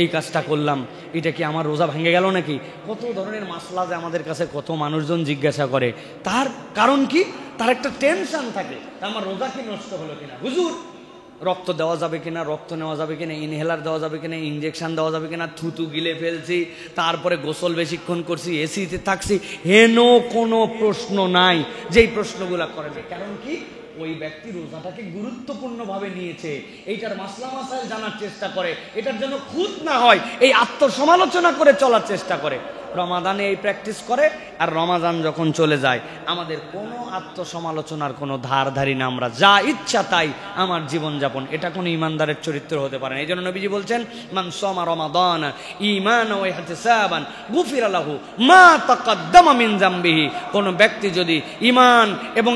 এই কাজটা করলাম, এটা কি আমার রোজা ভেঙে গেল নাকি? কত ধরনের মাসলা যে আমাদের কাছে কত মানুষজন জিজ্ঞাসা করে, তার কারণ কি? তার একটা টেনশন থাকে, আমার রোজা কি নষ্ট হলো কিনা, হুজুর রক্ত দেওয়া যাবে কিনা, রক্ত নেওয়া যাবে কিনা, ইনহেলার দেওয়া যাবে কিনা, ইঞ্জেকশন দেওয়া যাবে কিনা, থুতু গিলে ফেলছি, তারপরে গোসল বেশিক্ষণ করছি, এসিতে থাকছি, হেন কোনো প্রশ্ন নাই যেই প্রশ্নগুলা করে না। কারণ কি? ওই ব্যক্তি রোজাটাকে গুরুত্বপূর্ণভাবে নিয়েছে, এইটার মাসলা মাসাইল জানার চেষ্টা করে, এটার জন্য খুঁত না হয় এই আত্মসমালোচনা করে চলার চেষ্টা করে। রমাদানে এই প্র্যাকটিস করে, আর রমাদান যখন চলে যায় আমাদের কোনো আত্মসমালোচনার কোনো ধারধারি না, আমরা যা ইচ্ছা তাই আমার জীবনযাপন। এটা কোনো ইমানদারের চরিত্র হতে পারে না। এই জন্য নবীজি বলছেন, মান সামা রমাদান ঈমানান ওয়া ইহতিসাবান গুফিরা লাহু মা তাকাদ্দামা মিন যামবিহি। কোন ব্যক্তি যদি ঈমান এবং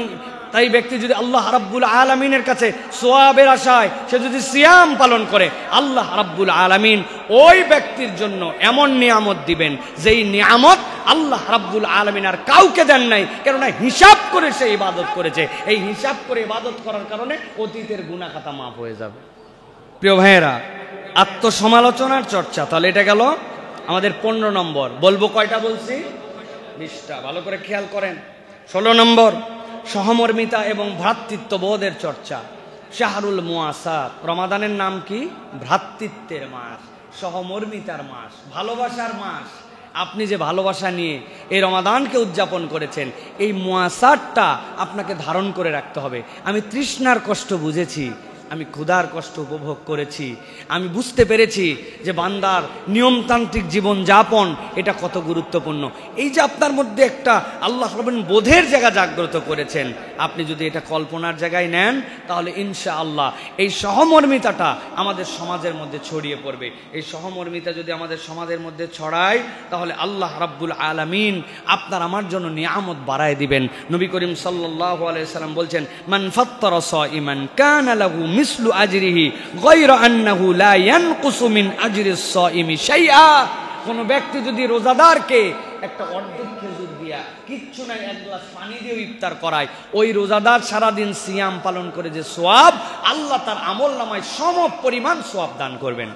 তাই ব্যক্তি যদি আল্লাহ রাব্বুল আলামিনের কাছে সওয়াবের আশায় সে যদি সিয়াম পালন করে, আল্লাহ রাব্বুল আলামিন ওই ব্যক্তির জন্য এমন নিয়ামত দিবেন যেই নিয়ামত আল্লাহ রাব্বুল আলামিন আর কাউকে দেন নাই, কেননা হিসাব করে সে ইবাদত করেছে। এই হিসাব করে ইবাদত করার কারণে অতীতের গুনাহ খাতা মাফ হয়ে যাবে। প্রিয় ভাইয়েরা, আত্মসমালোচনার চর্চা, তাহলে এটা গেল আমাদের 15 নম্বর। বলবো কয়টা বলছি? 20টা। ভালো করে খেয়াল করেন। 16 নম্বর, সহমর্মিতা এবং ভ্রাতৃত্ববোধের চর্চা। শাহরুল মুআসাত। রমাদানের নাম কি? ভ্রাতৃত্বের মাস, সহমর্মিতার মাস, ভালোবাসার মাস। আপনি যে ভালোবাসা নিয়ে এই রমাদানকে উদযাপন করেছেন, এই মুআসাতটা আপনাকে ধারণ করে রাখতে হবে। আমি তৃষ্ণার কষ্ট বুঝেছি, আমি ক্ষুধার কষ্ট উপভোগ করেছি, আমি বুঝতে পেরেছি যে বান্দার নিয়মতান্ত্রিক জীবন যাপন এটা কত গুরুত্বপূর্ণ। এই যে আপনার মধ্যে একটা আল্লাহ রাব্বুল বোধের জায়গা জাগ্রত করেছেন, আপনি যদি এটা কল্পনার জায়গায় নেন তাহলে ইনশাআল্লাহ এই সহমর্মিতাটা আমাদের সমাজের মধ্যে ছড়িয়ে পড়বে। এই সহমর্মিতা যদি আমাদের সমাজের মধ্যে ছড়ায় তাহলে আল্লাহ রাব্বুল আলামিন আপনার আমার জন্য নিয়ামত বাড়ায় দিবেন। নবী করিম সাল্লাল্লাহু আলাইহি সাল্লাম বলছেন, মান ফাত্তারা সাইমান কানা লাহু মিসলু আজরিহি গায়রা আন্নাহু লা ইয়ানকুসু মিন আজরিস সাইমি শাইআ। কোন ব্যক্তি যদি রোজাদারকে একটা অর্ধেক খেজুর দিয়া, কিচ্ছু নাই, এক গ্লাস পানি দিয়ে ইফতার করায়, ওই রোজাদার সারাদিন সিয়াম পালন করে যে সোয়াব, আল্লাহ তার আমল নামায় সম পরিমাণ সোয়াব দান করবেন।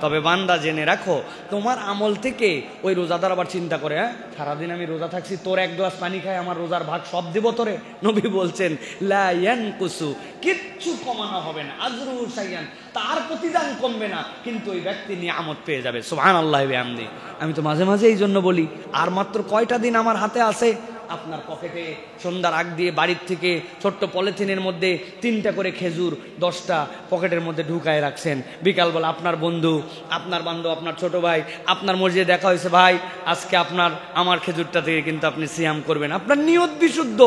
তবে বান্দা জেনে রাখো, তোমার আমল থেকে ওই রোজাদার আবার চিন্তা করে, হ্যাঁ সারাদিন আমি রোজা থাকছি, তোর এক গ্লাস পানি খাই, আমার রোজার ভাগ সব দিব তোরে। নবী বলছেন লা ইয়ানকুসু, কিচ্ছু কমানো হবে না, আজরুহু শাইয়ান, তার প্রতিদান কমবে না, কিন্তু ওই ব্যক্তি নিয়ামত পেয়ে যাবে। সুবহানাল্লাহি ওয়া বিহামদিহি। আমি তো মাঝে মাঝে এই জন্য বলি, আর মাত্র কয়টা দিন আমার হাতে আছে, আপনার পকেটে সন্ধ্যার আগ দিয়ে বাড়ির থেকে ছোট্ট পলিথিনের মধ্যে 3টা করে খেজুর 10টা পকেটের মধ্যে ঢুকায় রাখছেন। বিকালবেলা আপনার বন্ধু, আপনার বান্ধব, আপনার ছোট ভাই আপনার মসজিদে দেখা হয়েছে, ভাই আজকে আমার খেজুরটা থেকে কিন্তু আপনি সিয়াম করবেন, আপনার নিয়ত বিশুদ্ধ,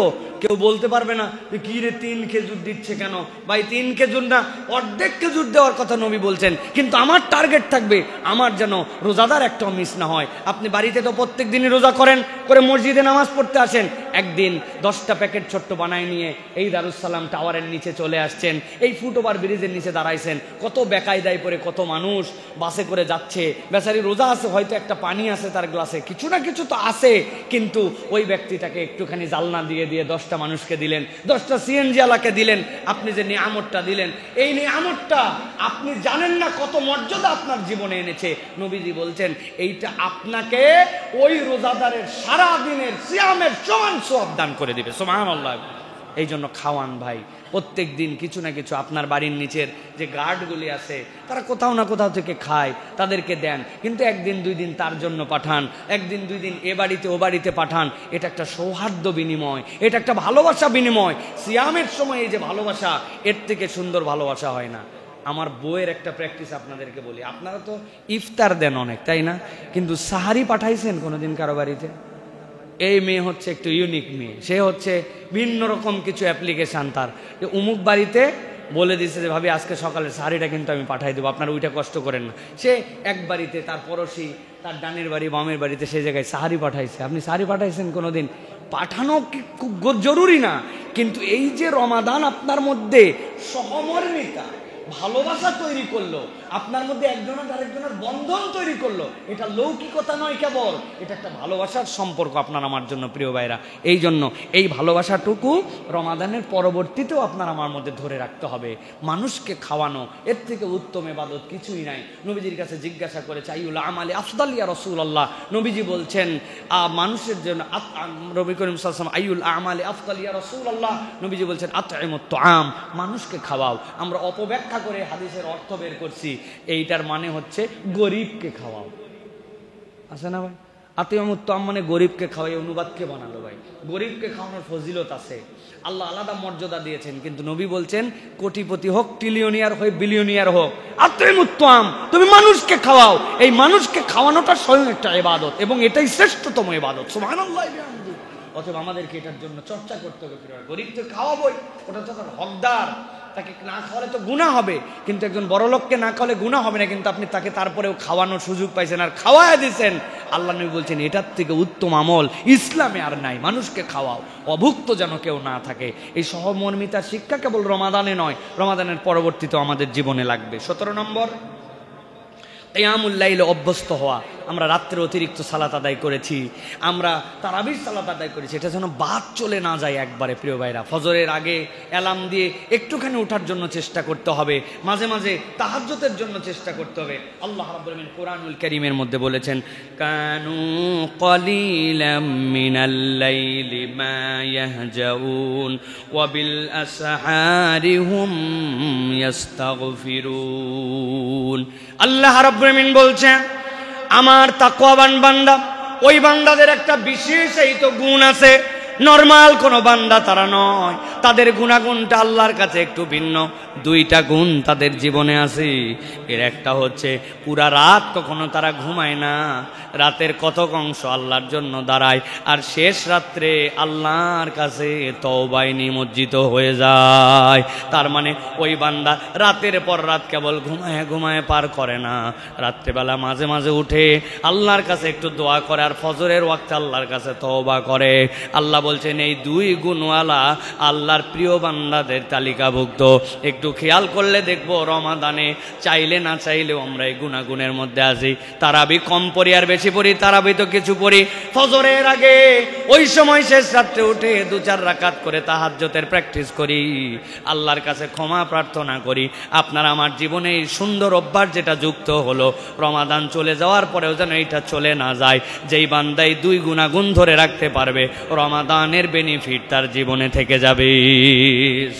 কেউ বলতে পারবে না যে কি রে 3 খেজুর দিচ্ছে কেন। ভাই 3 খেজুর না, অর্ধেক খেজুর দেওয়ার কথা নবী বলছেন, কিন্তু আমার টার্গেট থাকবে আমার যেন রোজাদার একটাও মিস না হয়। আপনি বাড়িতে তো প্রত্যেক দিনই রোজা করেন, করে মসজিদে নামাজ পড়তে আসেন, একদিন 10টা প্যাকেট ছোট্ট বানায় নিয়ে এই দারুসালাম টাওয়ারের নিচে চলে আসছেন, এই ফুটওভার ব্রিজের নিচে দাঁড়াইছেন, কত বেকায়দায় পরে কত মানুষ বাসে করে যাচ্ছে, বেচারি রোজা আছে, হয়তো একটা পানি আছে তার গ্লাসে, কিছু না কিছু তো আছে, কিন্তু ওই ব্যক্তিটাকে একটুখানি জালনা দিয়ে দিয়ে 10টা মানুষকে দিলেন, 10টা সিএনজি আলাকে দিলেন, আপনি যে নিয়ামতটা দিলেন, এই নিয়ামতটা আপনি জানেন না কত মর্যাদা আপনার জীবনে এনেছে। নবীজি বলছেন এইটা আপনাকে ওই রোজাদারের সারা দিনের সিয়ামের সমান সওয়াব দান করে দিবে। সুবহানাল্লাহ। এই জন্য খাওয়ান ভাই, প্রত্যেক দিন কিছু না কিছু। আপনার বাড়ির নিচের যে গার্ডগুলি আছে তারা কোথাও না কোথাও থেকে খায়, তাদেরকে দেন, কিন্তু 1 দিন 2 দিন তার জন্য পাঠান, 1 দিন 2 দিন এ বাড়িতে ও বাড়িতে পাঠান। এটা একটা সৌহার্দ্য বিনিময়, এটা একটা ভালোবাসা বিনিময়। সিয়ামের সময় এই যে ভালোবাসা, এর থেকে সুন্দর ভালোবাসা হয় না। আমার বইয়ের একটা প্র্যাকটিস আপনাদেরকে বলি, আপনারা তো ইফতার দেন অনেক, তাই না? কিন্তু সাহারি পাঠাইছেন কোনোদিন কারো বাড়িতে? এই মেয়ে হচ্ছে একটু ইউনিক মেয়ে, সে হচ্ছে ভিন্ন রকম কিছু অ্যাপ্লিকেশান তার, যে অমুক বাড়িতে বলে দিচ্ছে যে ভাবি আজকে সকালে শাড়িটা কিন্তু আমি পাঠাই দেবো, আপনারা ওইটা কষ্ট করেন না। সে এক বাড়িতে, তার পড়োশি, তার ডানের বাড়ি বামের বাড়িতে, সেই জায়গায় সাহারি পাঠাইছে। আপনি সাহারি পাঠাইছেন কোনোদিন? পাঠানো কি খুব জরুরি না, কিন্তু এই যে রমাদান আপনার মধ্যে সহমর্মিতা, ভালোবাসা তৈরি করলো, আপনার মধ্যে একজনের আরেকজনের বন্ধন তৈরি করলো, এটা লৌকিকতা নয় কেবল, এটা একটা ভালোবাসার সম্পর্ক আপনার আমার জন্য, প্রিয় ভাইরা। এই জন্য এই ভালোবাসাটুকু রমাদানের পরবর্তীতেও আপনার আমার মধ্যে ধরে রাখতে হবে। মানুষকে খাওয়ানো, এর থেকে উত্তম ইবাদত কিছুই নাই। নবীজির কাছে জিজ্ঞাসা করেছে আইউল আমালি আফদাল ইয়া রাসূলুল্লাহ, নবীজি বলছেন মানুষের জন্য, নবী করিম সাল্লাল্লাহু আলাইহি ওয়াসাল্লাম আইউল আমালি আফদাল ইয়া রাসূলুল্লাহ, নবীজি বলছেন আতইমুত তুআম, মানুষকে খাওয়াও। আমরা অপব্যাখ্যা করে হাদিসের অর্থ বের করছি, এইটার মানে হচ্ছে গরিবকে খাওয়াও, আছে না ভাই? আতিমুত তুআম মানে গরিবকে খাওয়াই, অনুবাদকে বানালো ভাই। গরিবকে খাওয়ানোর ফজিলত আছে, আল্লাহ আলাদা মর্যাদা দিয়েছেন, কিন্তু নবী বলছেন কোটিপতি হোক, ট্রিলিয়নিয়ার হোক, বিলিয়নিয়ার হোক, আতিমুত তুআম, তুমি মানুষকে খাওয়াও। এই মানুষকে খাওয়ানোটা স্বয়ং একটা ইবাদত, এবং এটাই শ্রেষ্ঠতম ইবাদত। সুবহানাল্লাহ। অতএব আমাদেরকে এটার জন্য চর্চা করতে হবে। গরিব তো খাওয়াবই, ওটা তো তার হকদার, তাকে না খাওয়ালে তো গুনাহ হবে, কিন্তু একজন বড় লোককে না খাওয়ালে গুনাহ হবে না, কিন্তু আপনি তাকে তারপরেও খাওয়ানোর সুযোগ পাইছেন আর খাওয়ায় দিয়েছেন। আল্লাহ নবী বলছেন এটার থেকে উত্তম আমল ইসলামে আর নাই, মানুষকে খাওয়াও, অভুক্ত যেন কেউ না থাকে। এই সহমর্মিতার শিক্ষা কেবল রমাদানে নয়, রমাদানের পরবর্তীতেও আমাদের জীবনে লাগবে। 17 নম্বর, কিয়ামুল লাইলে অভ্যস্ত হওয়া। আমরা রাত্রে অতিরিক্ত সালাত আদায় করেছি, আমরা তারাবির সালাত আদায় করেছি, এটা যেন বাদ চলে না যায় একবারে। প্রিয় ভাইরা, ফজরের আগে অ্যালার্ম দিয়ে একটুখানি ওঠার জন্য চেষ্টা করতে হবে, মাঝে মাঝে তাহাজ্জুদের জন্য চেষ্টা করতে হবে। আল্লাহ রাব্বুল আলামিন কোরআনুল কারীমের মধ্যে বলেছেন কানু কলিলাম মিনাল লাইলি মা ইয়াহজাউন ওয়া বিল আসহারি হুম ইস্তাগফিরুন। আল্লাহ রাব্বুল আলামিন বলছেন আমার তাকওয়াবান বান্দা, ওই বান্দাদের একটা বিশেষ এই তো গুণ আছে, নরমাল কোনো বান্দা তারা নয়, তাদের গুণাগুণটা আল্লাহর কাছে একটু ভিন্ন। 2টা গুণ তাদের জীবনে আছে। এর একটা হচ্ছে পুরা রাত কখনো তারা ঘুমায় না, রাতের কতক অংশ আল্লাহর জন্য দাঁড়ায়, আর শেষ রাত্রে আল্লাহর কাছে তওবায় নিমজ্জিত হয়ে যায়। তার মানে ওই বান্দা রাতের পর রাত কেবল ঘুমায় ঘুমায় পার করে না, রাত্রেবেলা মাঝে মাঝে উঠে আল্লাহর কাছে একটু দোয়া করে, আর ফজরের ওয়াক্তে আল্লাহর কাছে তওবা করে। আল্লাহ বলছেন এই দুই গুণওয়ালা আল্লাহর প্রিয় বান্দাদের তালিকাভুক্ত। একটু খেয়াল করলে দেখবো রমাদানে চাইলে না চাইলেও আমরা এই গুণাগুণের মধ্যে আছি। তারাবি কম পড়ি আর বেশি পড়ি, তারাবি তো কিছু পড়ি ফজরের আগে, ওই সময় শেষ রাত্রে উঠে 2-4 রাকাত করে তাহাজ্জুদের প্র্যাকটিস করি, আল্লাহর কাছে ক্ষমা প্রার্থনা করি। আপনার আমার জীবনে এই সুন্দর অভ্যাস যেটা যুক্ত হলো, রমাদান চলে যাওয়ার পরেও যেন এইটা চলে না যায়। যেই বান্দাই দুই গুণাগুণ ধরে রাখতে পারবে, রমাদানের বেনিফিট তার জীবনে থেকে যাবে।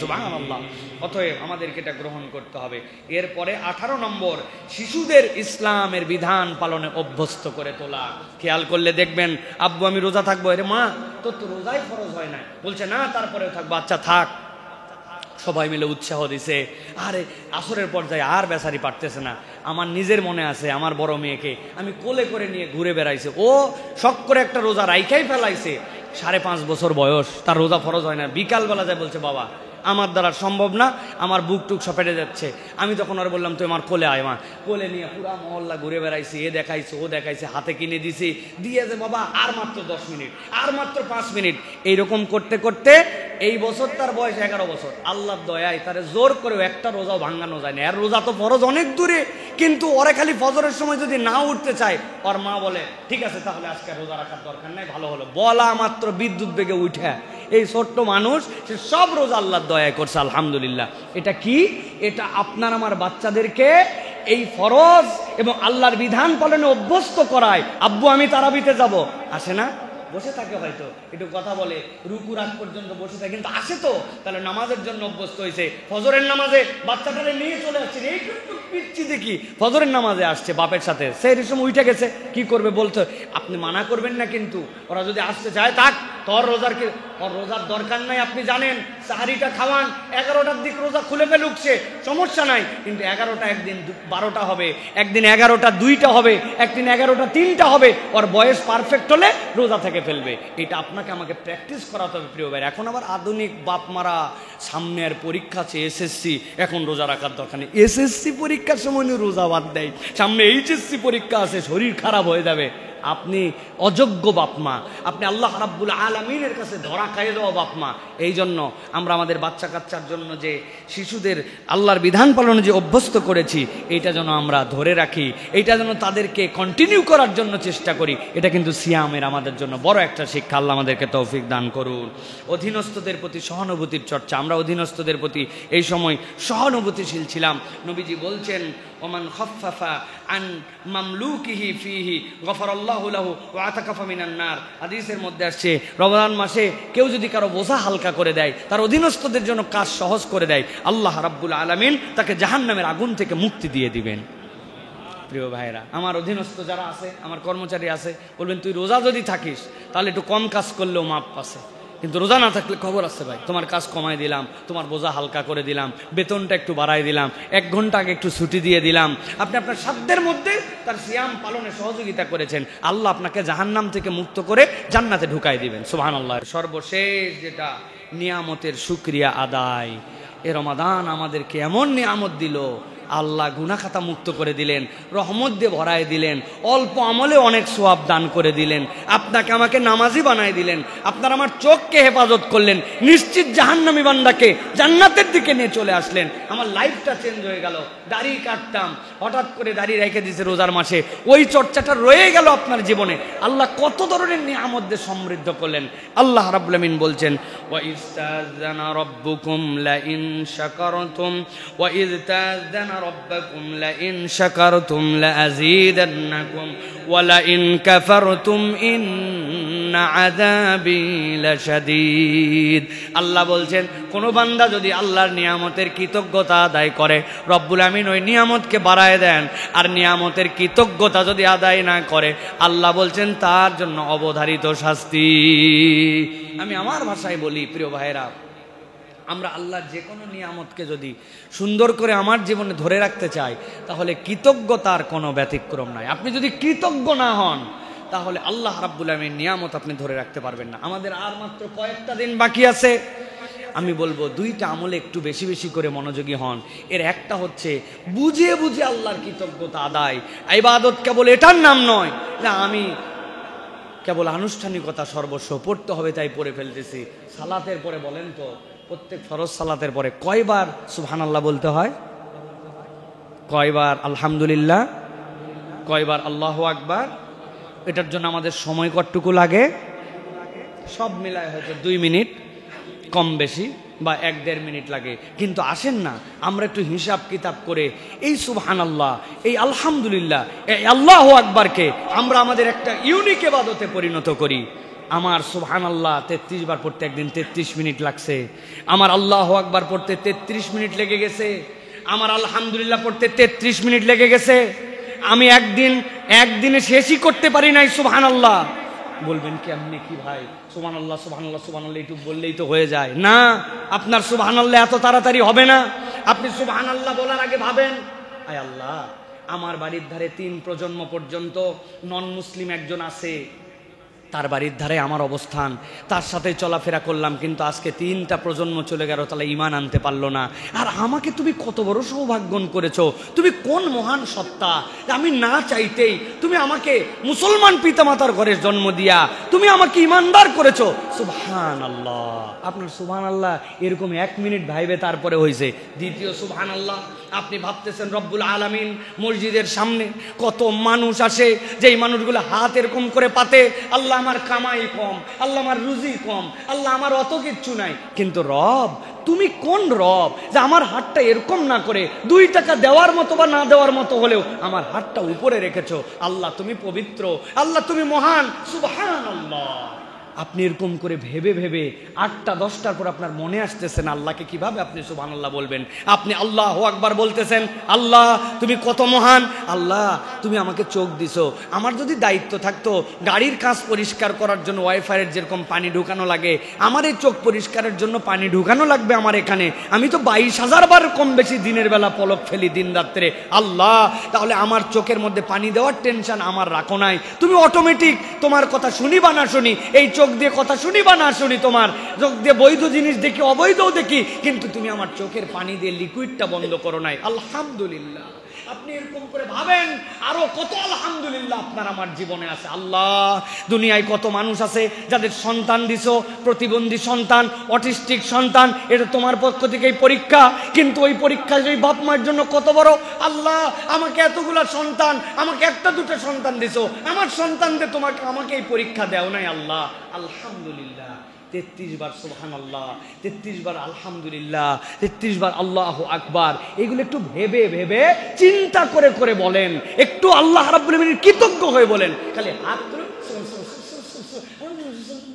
সুবহানাল্লাহ। অতএব আমাদেরকে এটা গ্রহণ করতে হবে। এরপরে 18 নম্বর, শিশুদের ইসলামের বিধান পালনে অভ্যস্ত করে তোলা। খেয়াল করলে দেখবেন, আব্বু আমি রোজা থাকবো, আরে মা তোর তো রোজাই ফরজ হয় না, বলছে না তারপরেও থাকবো, আচ্ছা থাক। সবাই মিলে উৎসাহ দিছে, আরে আসরের পর্যায়ে আর বেচারি পারতেছে না। আমার নিজের মনে আছে, আমার বড় মেয়েকে আমি কোলে করে নিয়ে ঘুরে বেড়াইছে, ও শখ করে একটা রোজা রাইখাই ফেলাইছে। 5.5 বছর বয়স, তার রোজা ফরজ হয় না। বিকালবেলা যায় বলছে বাবা আমার দ্বারা সম্ভব না, আমার বুক টুক সব ফেটে যাচ্ছে। আমি তখন আর বললাম তুই আমার কোলে আয় মা। কোলে নিয়ে পুরা মহল্লা ঘুরে বেড়াইছি, এ দেখাইছে ও দেখাইছে, হাতে কিনে দিছি, দিয়ে যে বাবা আর মাত্র 10 মিনিট, আর মাত্র 5 মিনিট, এইরকম করতে করতে এই বছর তার বয়স 11 বছর। আল্লাহর দয়ায় তারে জোর করেও একটা রোজাও ভাঙানো যায় না। আর রোজা তো ফরজ অনেক দূরে, কিন্তু ওরা খালি ফজরের সময় যদি না উঠতে চায়, ওর মা বলে ঠিক আছে তাহলে আজকে রোজা রাখার দরকার নাই, ভালো হলো। বলা মাত্র বিদ্যুৎ বেগে উঠে এই ছোট্ট মানুষ সে সব রোজা আল্লাহর দয়ায় করছে, আলহামদুলিল্লাহ। এটা কি? এটা আপনার আমার বাচ্চাদেরকে এই ফরজ এবং আল্লাহর বিধান পালনে অভ্যস্ত করায়। আব্বু আমি তারাবিতে যাব, আসে না, বসে থাকে, হয়তো একটু কথা বলে, রুকু রাত পর্যন্ত বসে থাকে, কিন্তু আসে তো, তাহলে নামাজের জন্য অভ্যস্ত হয়েছে। ফজরের নামাজে বাচ্চাটারে নিয়ে চলে আসছে, এই পিচ্ছি দেখি ফজরের নামাজে আসছে বাপের সাথে, সেই সময় উঠে গেছে, কি করবে বলতে, আপনি মানা করবেন না, কিন্তু ওরা যদি আসতে চায় থাক, তোর রোজার দরকার নাই। আপনি জানেন সাহারিটা খাওয়ান, 11টার দিক রোজা খুলে ফেলুকছে, সমস্যা নাই, কিন্তু 11টা একদিন 12টা হবে, একদিন 11টা 2টা হবে, একদিন 11টা 3টা হবে। ওর বয়স পারফেক্ট হলে রোজা থেকে ফেলবে। এটা আপনাকে আমাকে প্র্যাকটিস করাতে হবে প্রিয় ভাই। এখন আবার আধুনিক বাপ মারা, সামনের পরীক্ষা আছে এসএসসি, এখন রোজা রাখার দরকার নেই। এসএসসি পরীক্ষার সময় রোজা বাদ দেয়, সামনে এইচএসসি পরীক্ষা আছে, শরীর খারাপ হয়ে যাবে। আপনি অযোগ্য বাপমা, আপনি আল্লাহ রাব্বুল আলামিনের কাছে ধরা খাইয়ে দেওয়া বাপমা। এই জন্য আমরা আমাদের বাচ্চা কাচ্চার জন্য যে শিশুদের আল্লাহর বিধান পালনে যে অভ্যস্ত করেছি, এইটা যেন আমরা ধরে রাখি, এইটা যেন তাদেরকে কন্টিনিউ করার জন্য চেষ্টা করি। এটা কিন্তু সিয়ামের আমাদের জন্য বড় একটা শিক্ষা। আল্লাহ আমাদেরকে তৌফিক দান করুন। অধীনস্থদের প্রতি সহানুভূতির চর্চা, আমরা অধীনস্থদের প্রতি এই সময় সহানুভূতিশীল ছিলাম। নবীজি বলছেন ওমান খাফফাফা আন মামলুকিহি ফিহি গফারাল্লাহু লাহু ওয়া আতাকাফা মিনান নার। হাদিসের মধ্যে আসছে রমজান মাসে কেউ যদি কারো বোঝা হালকা করে দেয়, তার অধীনস্থদের জন্য কাজ সহজ করে দেয়, আল্লাহ রাব্বুল আলামিন তাকে জাহান্নামের আগুন থেকে মুক্তি দিয়ে দিবেন। প্রিয় ভাইরা, আমার অধীনস্থ যারা আছে, আমার কর্মচারী আছে, বলবেন তুই রোজা যদি থাকিস তাহলে একটু কম কাজ করলেও মাপ পাচ্ছে, কিন্তু রোজা না থাকলে খবর আছে ভাই, তোমার কাজ কমাই দিলাম, তোমার বোঝা হালকা করে দিলাম, বেতনটা একটু বাড়াই দিলাম, 1 ঘন্টা আগে একটু ছুটি দিয়ে দিলাম। আপনি আপনার সাধ্যের মধ্যে তার সিয়াম পালনে সহযোগিতা করেছেন, আল্লাহ আপনাকে জাহান্নাম থেকে মুক্ত করে জান্নাতে ঢুকাই দিবেন। সুবহানাল্লাহ। সর্বশেষ যেটা, নিয়ামতের শুকরিয়া আদায়। এ রমাদান আমাদেরকে এমন নিয়ামত দিল, আল্লাহ গুনাহ খাতা মুক্ত করে দিলেন, রহমত দিয়ে ভরায় দিলেন, অল্প আমলে অনেক সওয়াব দান করে দিলেন, আপনাকে আমাকে নামাজি বানায় দিলেন, আপনার আমার চোখকে হেফাজত করলেন, নিশ্চিত জাহান্নামী বান্দাকে জান্নাতের দিকে নিয়ে চলে আসলেন। আমার লাইফটা চেঞ্জ হয়ে গেল। দাড়ি কাটতাম, হঠাৎ করে দাড়ি রেখে দিয়েছে রোজার মাসে, ওই চর্চাটা রয়ে গেল আপনার জীবনে। আল্লাহ কত ধরনের নিয়ামত দিয়ে সমৃদ্ধ করলেন। আল্লাহ রাব্বুল আমিন বলছেন ওয়া ইস্তাযানা রাব্বুকুম লা ইন শাকারতুম ওয়া ইয তাযানা ربكم لئن شكرتم لأزيدنكم ولئن كفرتم إن عذابي لشديد। আল্লাহ বলছেন কোন বান্দা যদি আল্লাহর নিয়ামতের কৃতজ্ঞতা আদায় করে, রব্বুল আমিন ওই নিয়ামতকে বাড়ায় দেন। আর নিয়ামতের কৃতজ্ঞতা যদি আদায় না করে, আল্লাহ বলছেন তার জন্য অবধারিত শাস্তি। আমি আমার ভাষায় বলি প্রিয় ভাইরা, আমরা আল্লাহর যে কোনো নিয়ামতকে যদি সুন্দর করে আমার জীবনে ধরে রাখতে চাই, তাহলে কৃতজ্ঞতার কোনো ব্যতিক্রম নাই। আপনি যদি কৃতজ্ঞ না হন, তাহলে আল্লাহ রাব্বুল আমিনের নিয়ামত আপনি ধরে রাখতে পারবেন না। আমাদের আর মাত্র কয়েকটা দিন বাকি আছে। আমি বলবো 2টা আমলে একটু বেশি বেশি করে মনোযোগী হন। এর একটা হচ্ছে বুঝে বুঝে আল্লাহর কৃতজ্ঞতা আদায়। ইবাদত কেবল এটার নাম নয় যে আমি কেবল আনুষ্ঠানিকতা সর্বস্ব, পড়তে হবে তাই পড়ে ফেলতেছি। সালাতের পরে বলেন তো, প্রত্যেক ফরজ সালাতের পরে কয়বার সুবহানাল্লাহ বলতে হয়? কয়বার আলহামদুলিল্লাহ? কয়বার আল্লাহু আকবার? এটার জন্য আমাদের সময় কতটুকু লাগে? সব মিলায় হয়তো 2 মিনিট কম বেশি বা 1-1.5 মিনিট লাগে। কিন্তু আসেন না আমরা একটু হিসাব কিতাব করে এই সুবহানাল্লাহ, এই আলহামদুলিল্লাহ, এই আল্লাহু আকবারকে আমরা আমাদের একটা ইউনিক ইবাদতে পরিণত করি। আমার সুবহানাল্লাহ 33 বার পড়তে একদিন 33 মিনিট লাগছে, আমার আল্লাহু আকবার পড়তে 33 মিনিট লেগে গেছে, আমার আলহামদুলিল্লাহ পড়তে 33 মিনিট লেগে গেছে। আমি একদিনে শেষই করতে পারি নাই সুবহানাল্লাহ। বলবেন কেমনে কি ভাই, সুবহানাল্লাহ সুবহানাল্লাহ সুবহানাল্লাহ একটু বললেই তো হয়ে যায়? না, আপনার সুবহানাল্লাহ এত তাড়াতাড়ি হবে না। আপনি সুবহানাল্লাহ বলার আগে ভাবেন, আয় আল্লাহ, আমার বাড়ির ধারে 3 প্রজন্ম পর্যন্ত নন মুসলিম একজন আছে, তার বাড়ির ধারে আমার অবস্থান, তার সাথে চলাফেরা করলাম, কিন্তু আজকে 3টা প্রজন্ম চলে গেল, তাহলে ঈমান আনতে পারলো না। আর আমাকে তুমি কত বড় সৌভাগ্যন করেছো, তুমি কোন মহান সত্তা, আমি না চাইতেই তুমি আমাকে মুসলমান পিতামাতার ঘরে জন্ম দিয়া তুমি আমাকে ঈমানদার করেছো। সুবহানাল্লাহ। আপনার সুবহানাল্লাহ এরকম 1 মিনিট ভাইবে তারপরে হয়েছে। দ্বিতীয় সুবহানাল্লাহ, আপনি ভাবতেছেন রব্বুল আলামিন মসজিদের সামনে কত মানুষ আসে, যেই মানুষগুলো হাত এরকম করে পাতে, আল্লাহ আমার কামাই কম, আল্লাহ আমার রুজি কম, আল্লাহ আমার অত কিচ্ছু নাই। কিন্তু রব, তুমি কোন রব যে আমার হাতটা এরকম না করে 2 টাকা দেওয়ার মতো বা না দেওয়ার মতো হলেও আমার হাতটা উপরে রেখেছো? আল্লাহ তুমি পবিত্র, আল্লাহ তুমি মহান, সুবহানাল্লাহ। আপনি এরকম করে ভেবে ভেবে 8টা 10টার পর আপনার মনে আসতেছে না আল্লাহকে কিভাবে আপনি সুবহানাল্লাহ বলবেন। আপনি আল্লাহু আকবার বলতেছেন, আল্লাহ তুমি কত মহান, আল্লাহ তুমি আমাকে চোখ দিছো, আমার যদি দায়িত্ব থাকতো গাড়ির কাঁচ পরিষ্কার করার জন্য ওয়াইফাইয়ের যেরকম পানি ঢুকানো লাগে, আমার এই চোখ পরিষ্কারের জন্য পানি ঢুকানো লাগবে আমার এখানে, আমি তো 22,000 বার কম বেশি দিনের বেলা পলক ফেলি দিন রাত্রে, আল্লাহ তাহলে আমার চোখের মধ্যে পানি দেওয়ার টেনশন আমার রাখো নাই। তুমি অটোমেটিক তোমার কথা শুনি বা না শুনি, এই চোখ দিয়ে কথা শুনি বা না শুনি, তোমার চোখ দিয়ে বৈধ জিনিস দেখি অবৈধও দেখি, কিন্তু তুমি আমার চোখের পানি দিয়ে লিকুইডটা বন্ধ করো নাই। আলহামদুলিল্লাহ। আপনি এরকম করে ভাবেন আরো কত আলহামদুলিল্লাহ আপনার আমার জীবনে আছে। আল্লাহ, দুনিয়ায় কত মানুষ আছে যাদের সন্তান দিছো, প্রতিবন্ধী সন্তান, অটিস্টিক সন্তান, এটা তোমার পক্ষ থেকেই পরীক্ষা, কিন্তু ওই পরীক্ষা সেই বাপ মার জন্য কত বড়। আল্লাহ আমাকে এতগুলা সন্তান, আমাকে 1-2টা সন্তান দিছো, আমার সন্তানদের তোমাকে আমাকে এই পরীক্ষা দেও নাই। আল্লাহ আলহামদুলিল্লাহ। 33 বার সুবহানাল্লাহ, 33 বার আলহামদুলিল্লাহ, 33 বার আল্লাহু আকবার। এগুলো একটু ভেবে ভেবে চিন্তা করে করে বলেন, একটু আল্লাহ রাব্বুল আলামিনের কৃতজ্ঞ হয়ে বলেন। খালি হাত তুলে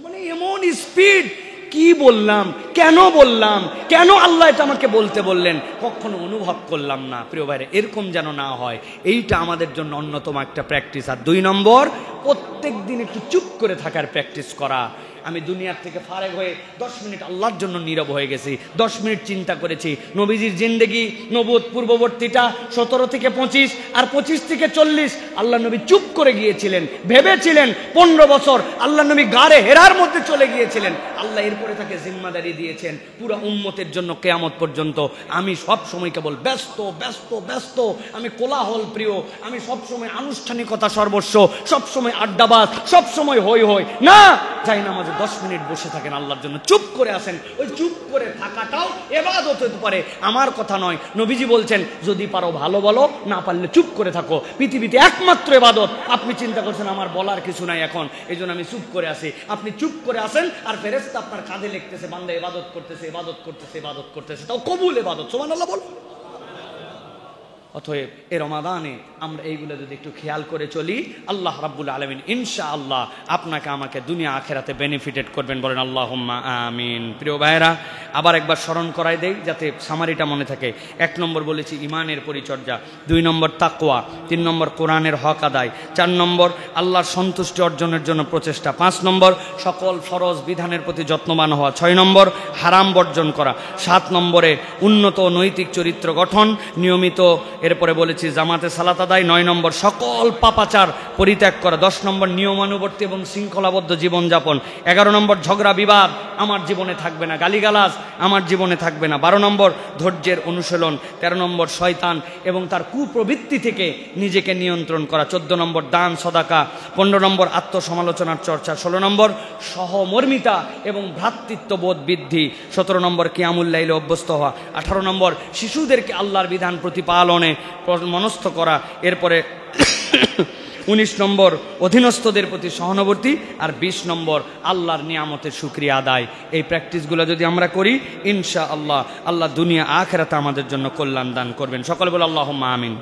মানে এমন স্পিড, কি বললাম, কেন বললাম, কেন আল্লাহ এটা আমাকে বলতে বললেন, কখনো অনুভব করলাম না। প্রিয় ভাইরা, এরকম যেন না হয়, এইটা আমাদের জন্য অন্যতম একটা প্র্যাকটিস। আর 2 নম্বর, প্রত্যেক দিন একটু চুপ করে থাকার প্র্যাকটিস করা। আমি দুনিয়ার থেকে ফারেগ হয়ে 10 মিনিট আল্লাহর জন্য নীরব হয়ে গেছি, 10 মিনিট চিন্তা করেছি নবীজির জিন্দেগি, নবুয়ত পূর্ববর্তীটা 17 থেকে 25 আর 25 থেকে 40 আল্লাহ নবী চুপ করে গিয়েছিলেন, ভেবেছিলেন 15 বছর আল্লাহ নবী গারে হেরার মধ্যে চলে গিয়েছিলেন। আল্লাহ এরপরে তাকে জিম্মাদারি দিয়েছেন পুরো উম্মতের জন্য কিয়ামত পর্যন্ত। আমি সব সময় কেবল ব্যস্ত ব্যস্ত ব্যস্ত, আমি কোলাহল প্রিয়, আমি সব সময় আনুষ্ঠানিকতা সর্বস্ব, সব সময় আড্ডাবাজ, সব সময় হই হই না। যাই না, 10 মিনিট বসে থাকেন আল্লাহর জন্য, চুপ করে আসেন। ওই চুপ করে থাকাটাও ইবাদত হতে পারে, আমার কথা নয়। নবীজি বলছেন যদি পারো ভালো বলো, না পারলে চুপ করে থাকো। পৃথিবীতে একমাত্র ইবাদত। আপনি চিন্তা করছেন আমার বলার কিছু নাই এখন, এই জন্য আমি চুপ করে আসি। আপনি চুপ করে আসেন আর ফেরেশতা আপনার কাঁধে লিখতেছে বান্দা ইবাদত করতেছে, ইবাদত করতেছে, ইবাদত করতেছে, তাও কবুল ইবাদত। সুবহানাল্লাহ বল। অতএব এ রমাদানে আমরা এইগুলো যদি একটু খেয়াল করে চলি, আল্লাহ রাব্বুল আলামিন ইনশাআল্লাহ আপনাকে আমাকে দুনিয়া আখেরাতে বেনিফিটেড করবেন। বলেন আল্লাহুম্মা আমিন। প্রিয় ভাইরা, আবার একবার স্মরণ করাই দেই যাতে সামারিটা মনে থাকে। 1 নম্বর বলেছি ইমানের পরিচর্যা, 2 নম্বর তাকওয়া, 3 নম্বর কোরআনের হক আদায়, 4 নম্বর আল্লাহর সন্তুষ্টি অর্জনের জন্য প্রচেষ্টা, 5 নম্বর সকল ফরজ বিধানের প্রতি যত্নবান হওয়া, 6 নম্বর হারাম বর্জন করা, 7 নম্বরে উন্নত নৈতিক চরিত্র গঠন, নিয়মিত এরপরে বলেছি জামাতে সালাত আদায়, 9 নম্বর সকল পাপাচার পরিত্যাগ করা, 10 নম্বর নিয়মানুবর্তী এবং শৃঙ্খলাবদ্ধ জীবনযাপন, 11 নম্বর ঝগড়া বিবাদ আমার জীবনে থাকবে না, গালিগালাজ আমার জীবনে থাকবে না। 12 নম্বর ধৈর্যের অনুশীলন। 13 নম্বর শয়তান এবং তার কুপ্রবৃত্তি থেকে নিজেকে নিয়ন্ত্রণ করা। 14 নম্বর দান সদাকা। 15 নম্বর আত্মসমালোচনার চর্চা। 16 নম্বর সহমর্মিতা এবং ভ্রাতৃত্ববোধ বৃদ্ধি। 17 নম্বর কিয়ামুল লাইলে অভ্যস্ত হওয়া। 18 নম্বর শিশুদেরকে আল্লাহর বিধান প্রতিপালনে মনস্থ করা। এরপরে 19 নম্বর অধীনস্থদের প্রতি সহানুভূতি। আর 20 নম্বর আল্লাহর নিয়ামতের শুকরিয়া আদায়। এই প্র্যাকটিসগুলো যদি আমরা করি ইনশাআল্লাহ আল্লাহ দুনিয়া আখিরাতে আমাদের জন্য কল্যাণ দান করবেন। সকলে বলে আল্লাহুম্মা আমিন।